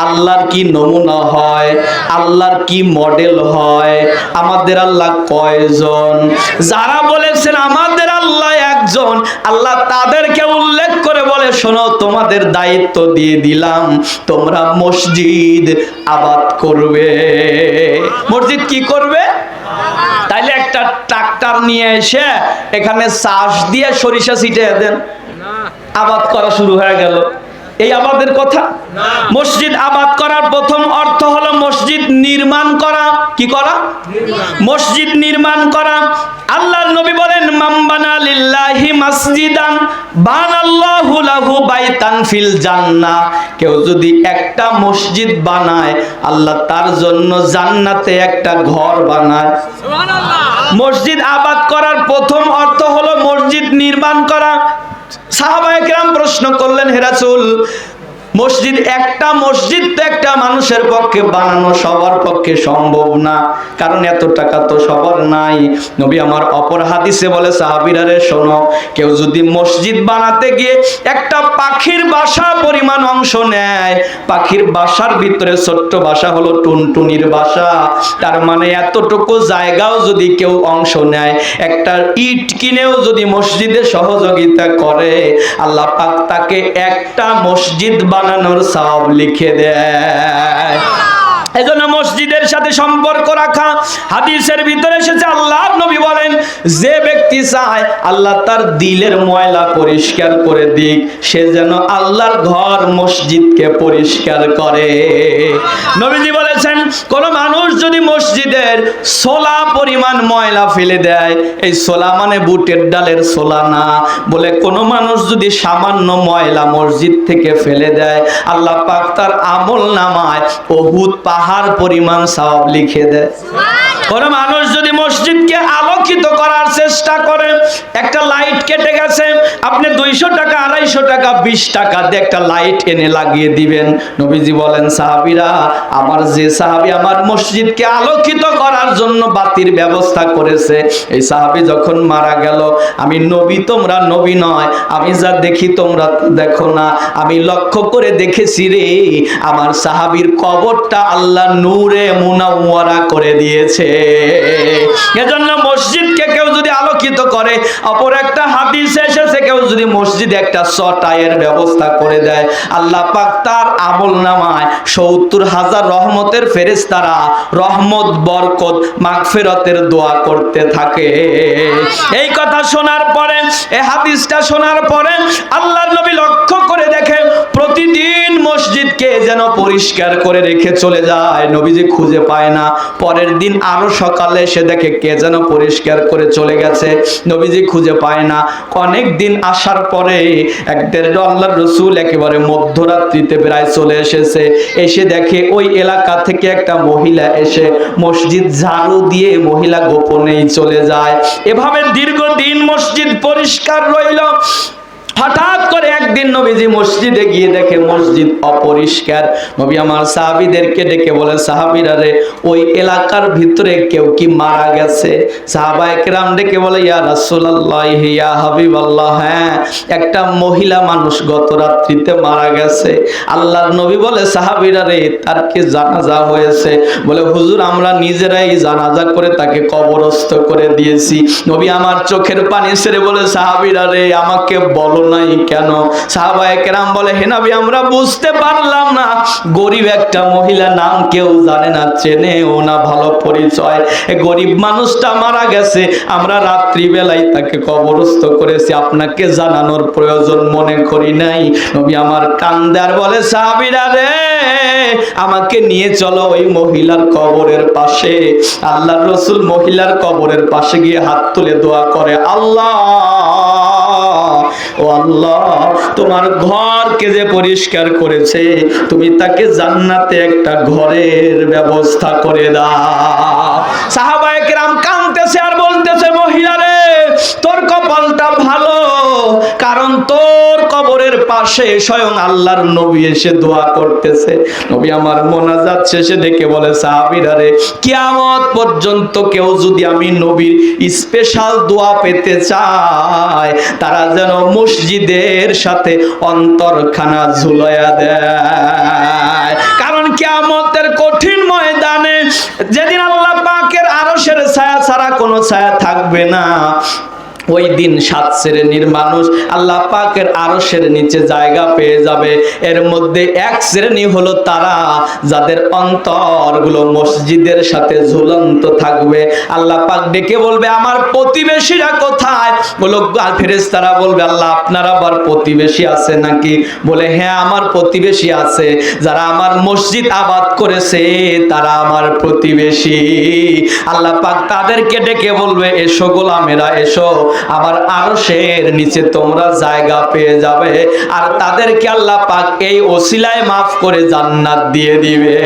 আল্লাহর কি নমুনা হয়? আল্লাহর কি মডেল হয়? আমাদের আল্লাহ কয়জন? যারা বলেছেন আমাদের আল্লাহ একজন, আল্লাহ তাদেরকে উল্লেখ করে বলে, শোনো, তোমাদের দায়িত্ব দিয়ে দিলাম, তোমরা মসজিদ আবাদ করবে। মসজিদ কি করবে? তাইলে একটা ট্রাক্টর নিয়ে এসে এখানে চাষ দিয়ে সরিষা ছিটিয়ে দেন, আবাদ করা শুরু হয়ে গেল। এই আবাদের কথা? মসজিদ আবাদ করার প্রথম অর্থ হলো মসজিদ নির্মাণ করা। কি করা? মসজিদ নির্মাণ করা। আল্লাহর নবী বলেন, মান বানা লিল্লাহি মাসজিদান বানাল্লাহু লাহু বাইতান ফিল জান্নাহ, কেউ যদি একটা মসজিদ বানায়, আল্লাহ তার জন্য জান্নাতে একটা ঘর বানায়। সুবহানাল্লাহ। মসজিদ আবাদ করার প্রথম অর্থ হলো মসজিদ নির্মাণ করা। সাহাবায়ে কেরাম প্রশ্ন করলেন, হে রাসূল, মসজিদ, একটা মসজিদ তো একটা মানুষের পক্ষে বানানো সবার পক্ষে সম্ভব না, কারণ এত টাকা তো সবার নাই। নবী আমার অপর হাদিসে বলে, সাহাবীরা রে শোনো, কেউ যদি মসজিদ বানাতে গিয়ে একটা পাখির বাসা পরিমাণ অংশ নেয়, পাখির বাসার ভিতরে ছোট্ট বাসা হলো টুনটুনির বাসা, তার মানে এতটুকু জায়গাও যদি কেউ অংশ নেয়, একটা ইট কিনেও যদি মসজিদে সহযোগিতা করে, আল্লাহ পাক তাকে একটা মসজিদ বানানোর সওয়াব লিখে দেয়। এজন্য মসজিদের সাথে সম্পর্ক রাখা। হাদিসের ভিতরে এসেছে আল্লাহর নবী বলেন, যে ব্যক্তি চায় আল্লাহ তার দিলের ময়লা পরিষ্কার করে দিক, সে যেন আল্লাহর ঘর মসজিদকে পরিষ্কার করে। নবীজি বলেছেন, কোন মানুষ যদি মসজিদের ছোলা পরিমাণ ময়লা ফেলে দেয়, এই ছোলা মানে বুটের ডালের ছোলা না, বলে কোন মানুষ যদি সামান্য ময়লা মসজিদ থেকে ফেলে দেয়, আল্লাহ পাক তার আমল নামায় উহুদ পাহাড় পরিমাণ সওয়াব লিখে দেয়। কোন মানুষ যদি মসজিদকে আলোকিত করার চেষ্টা করে, একটা লাইট কেটে গেছে, আপনি 200 টাকা 250 টাকা 20 টাকা দিয়ে একটা লাইট এনে লাগিয়ে দিবেন। নবীজি বলেন, সাহাবীরা, আমার যে সাহাবী আমার মসজিদকে আলোকিত করার জন্য বাতির ব্যবস্থা করেছে, এই সাহাবী যখন মারা গেল, আমি নবী তোমরা নবী নয়, আমি যা দেখি তোমরা দেখো না, আমি লক্ষ্য করে দেখেছি রে, আমার সাহাবীর কবরটা আল্লাহ নূরে মুনাওয়ারা করে দিয়েছে। এজন্য মসজিদকে কেউ যদি আলোকিত করে, অপর একটা হাদিসে এসেছে, কেউ যদি মসজিদে একটা চটাইয়ের ব্যবস্থা করে দেয়, আল্লাহ পাক তার আমল নামায় 70,000 রহমতের ফেরেশতারা রহমত বরকত মাগফিরাতের দোয়া করতে থাকে। এই কথা শোনার পরে, এই হাদিসটা শোনার পরে আল্লাহর নবী লক্ষ্য করে দেখেন প্রতিদিন মসজিদকে যেন পরিষ্কার করে রেখে চলে যায়, নবীজি খুঁজে পায় না। পরের দিন আরো সকালে এসে দেখে কে যেন পরিষ্কার করে চলে গেছে, নবীজি খুঁজে পায় না। অনেক দিন আসার পরে একদিন আল্লাহর রাসূল একেবারে মধ্যরাত্রিতে প্রায় চলে এসেছে, এসে দেখে ওই এলাকা থেকে একটা মহিলা এসে মসজিদ ঝাড়ু দিয়ে মহিলা গোপনেই চলে যায়। এভাবে দীর্ঘদিন মসজিদ পরিষ্কার রইল। হঠাৎ করে একদিন নবীজি মসজিদে গিয়ে দেখে মসজিদ অপরিষ্কার। নবী আমার সাহাবীদেরকে ডেকে বলে, সাহাবীরা রে, ওই এলাকার ভিতরে কেউ কি মারা গেছে? সাহাবায়ে কেরাম ডেকে বলে, ইয়া রাসূলুল্লাহ, ইয়া হাবিবাল্লাহ, হ্যাঁ, একটা মহিলা মানুষ গত রাত্রিতে মারা গেছে। আল্লাহর নবী বলে, সাহাবীরা রে, তার কি জানাজা হয়েছে? বলে, হুজুর, আমরা নিজেরাই জানাজা করে তাকে কবরস্থ করে দিয়েছি। নবী আমার চোখের পানি ছেড়ে বলে, সাহাবীরা রে, আমাকে বলো নাই কেন? সাহাবায়ে কেরাম বলে, হে নবী, আমরা বুঝতে পারলাম না, গরিব একটা মহিলা, নাম কেউ জানে না, চেনেও না, ভালো পরিচয়, এই গরিব মানুষটা মারা গেছে, আমরা রাত্রি বেলায় তাকে কবরস্থ করেছি, আপনাকে জানানোর প্রয়োজন মনে করি নাই। নবী আমার কান্দে আর বলে, সাহাবীরা রে, আমাকে নিয়ে চলো ওই মহিলার কবরের পাশে। আল্লাহর রাসূল মহিলার কবরের পাশে গিয়ে হাত তুলে দোয়া করে, আল্লাহ, ও আল্লাহ, তোমার ঘরকে যে পরিষ্কার করেছে, তুমি তাকে জান্নাতে একটা ঘরের ব্যবস্থা করে দাও। সাহাবায়ে কেরাম কাঁদতেছে আর বলতেছে, মহিলা রে, তোর কপালটা ভালো, কারণ তোর কবরের পাশে স্বয়ং আল্লাহর নবী এসে দোয়া করতেছে। নবী আমার মোনাজাত শেষে ডেকে বলে, সাহাবীরা রে, কিয়ামত পর্যন্ত কেউ যদি আমি নবীর স্পেশাল দোয়া পেতে চায়, তারা যেন মসজিদের সাথে অন্তরখানা ঝুলাইয়া দেয়। কারণ কিয়ামতের কঠিন ময়দানে, যেদিন আল্লাহ পাকের আরশের ছায়া ছাড়া কোনো ছায়া থাকবে না, ওই দিন 7 শ্রেণীর মানুষ আল্লাহ পাকের আরশের নিচে জায়গা পেয়ে যাবে। এর মধ্যে এক শ্রেণী হলো তারা যাদের অন্তরগুলো মসজিদের সাথে ঝুলন্ত থাকবে। আল্লাহ পাক ডেকে বলবে, আমার প্রতিবেশীরা কোথায়? বলো, ফেরেশতারা বলবে, আল্লাহ, আপনার আবার প্রতিবেশী আছে নাকি? বলে, হ্যাঁ, আমার প্রতিবেশী আছে, যারা আমার মসজিদ আবাদ করেছে তারা আমার প্রতিবেশী। আল্লাহ পাক তাদেরকে ডেকে বলবে, এসো গোলামেরা, এসো, আমার আরশের নিচে তোমরা জায়গা পেয়ে যাবে। আর তাদেরকে আল্লাহ পাক এই ওসিলায় মাফ করে জান্নাত দিয়ে দিবে।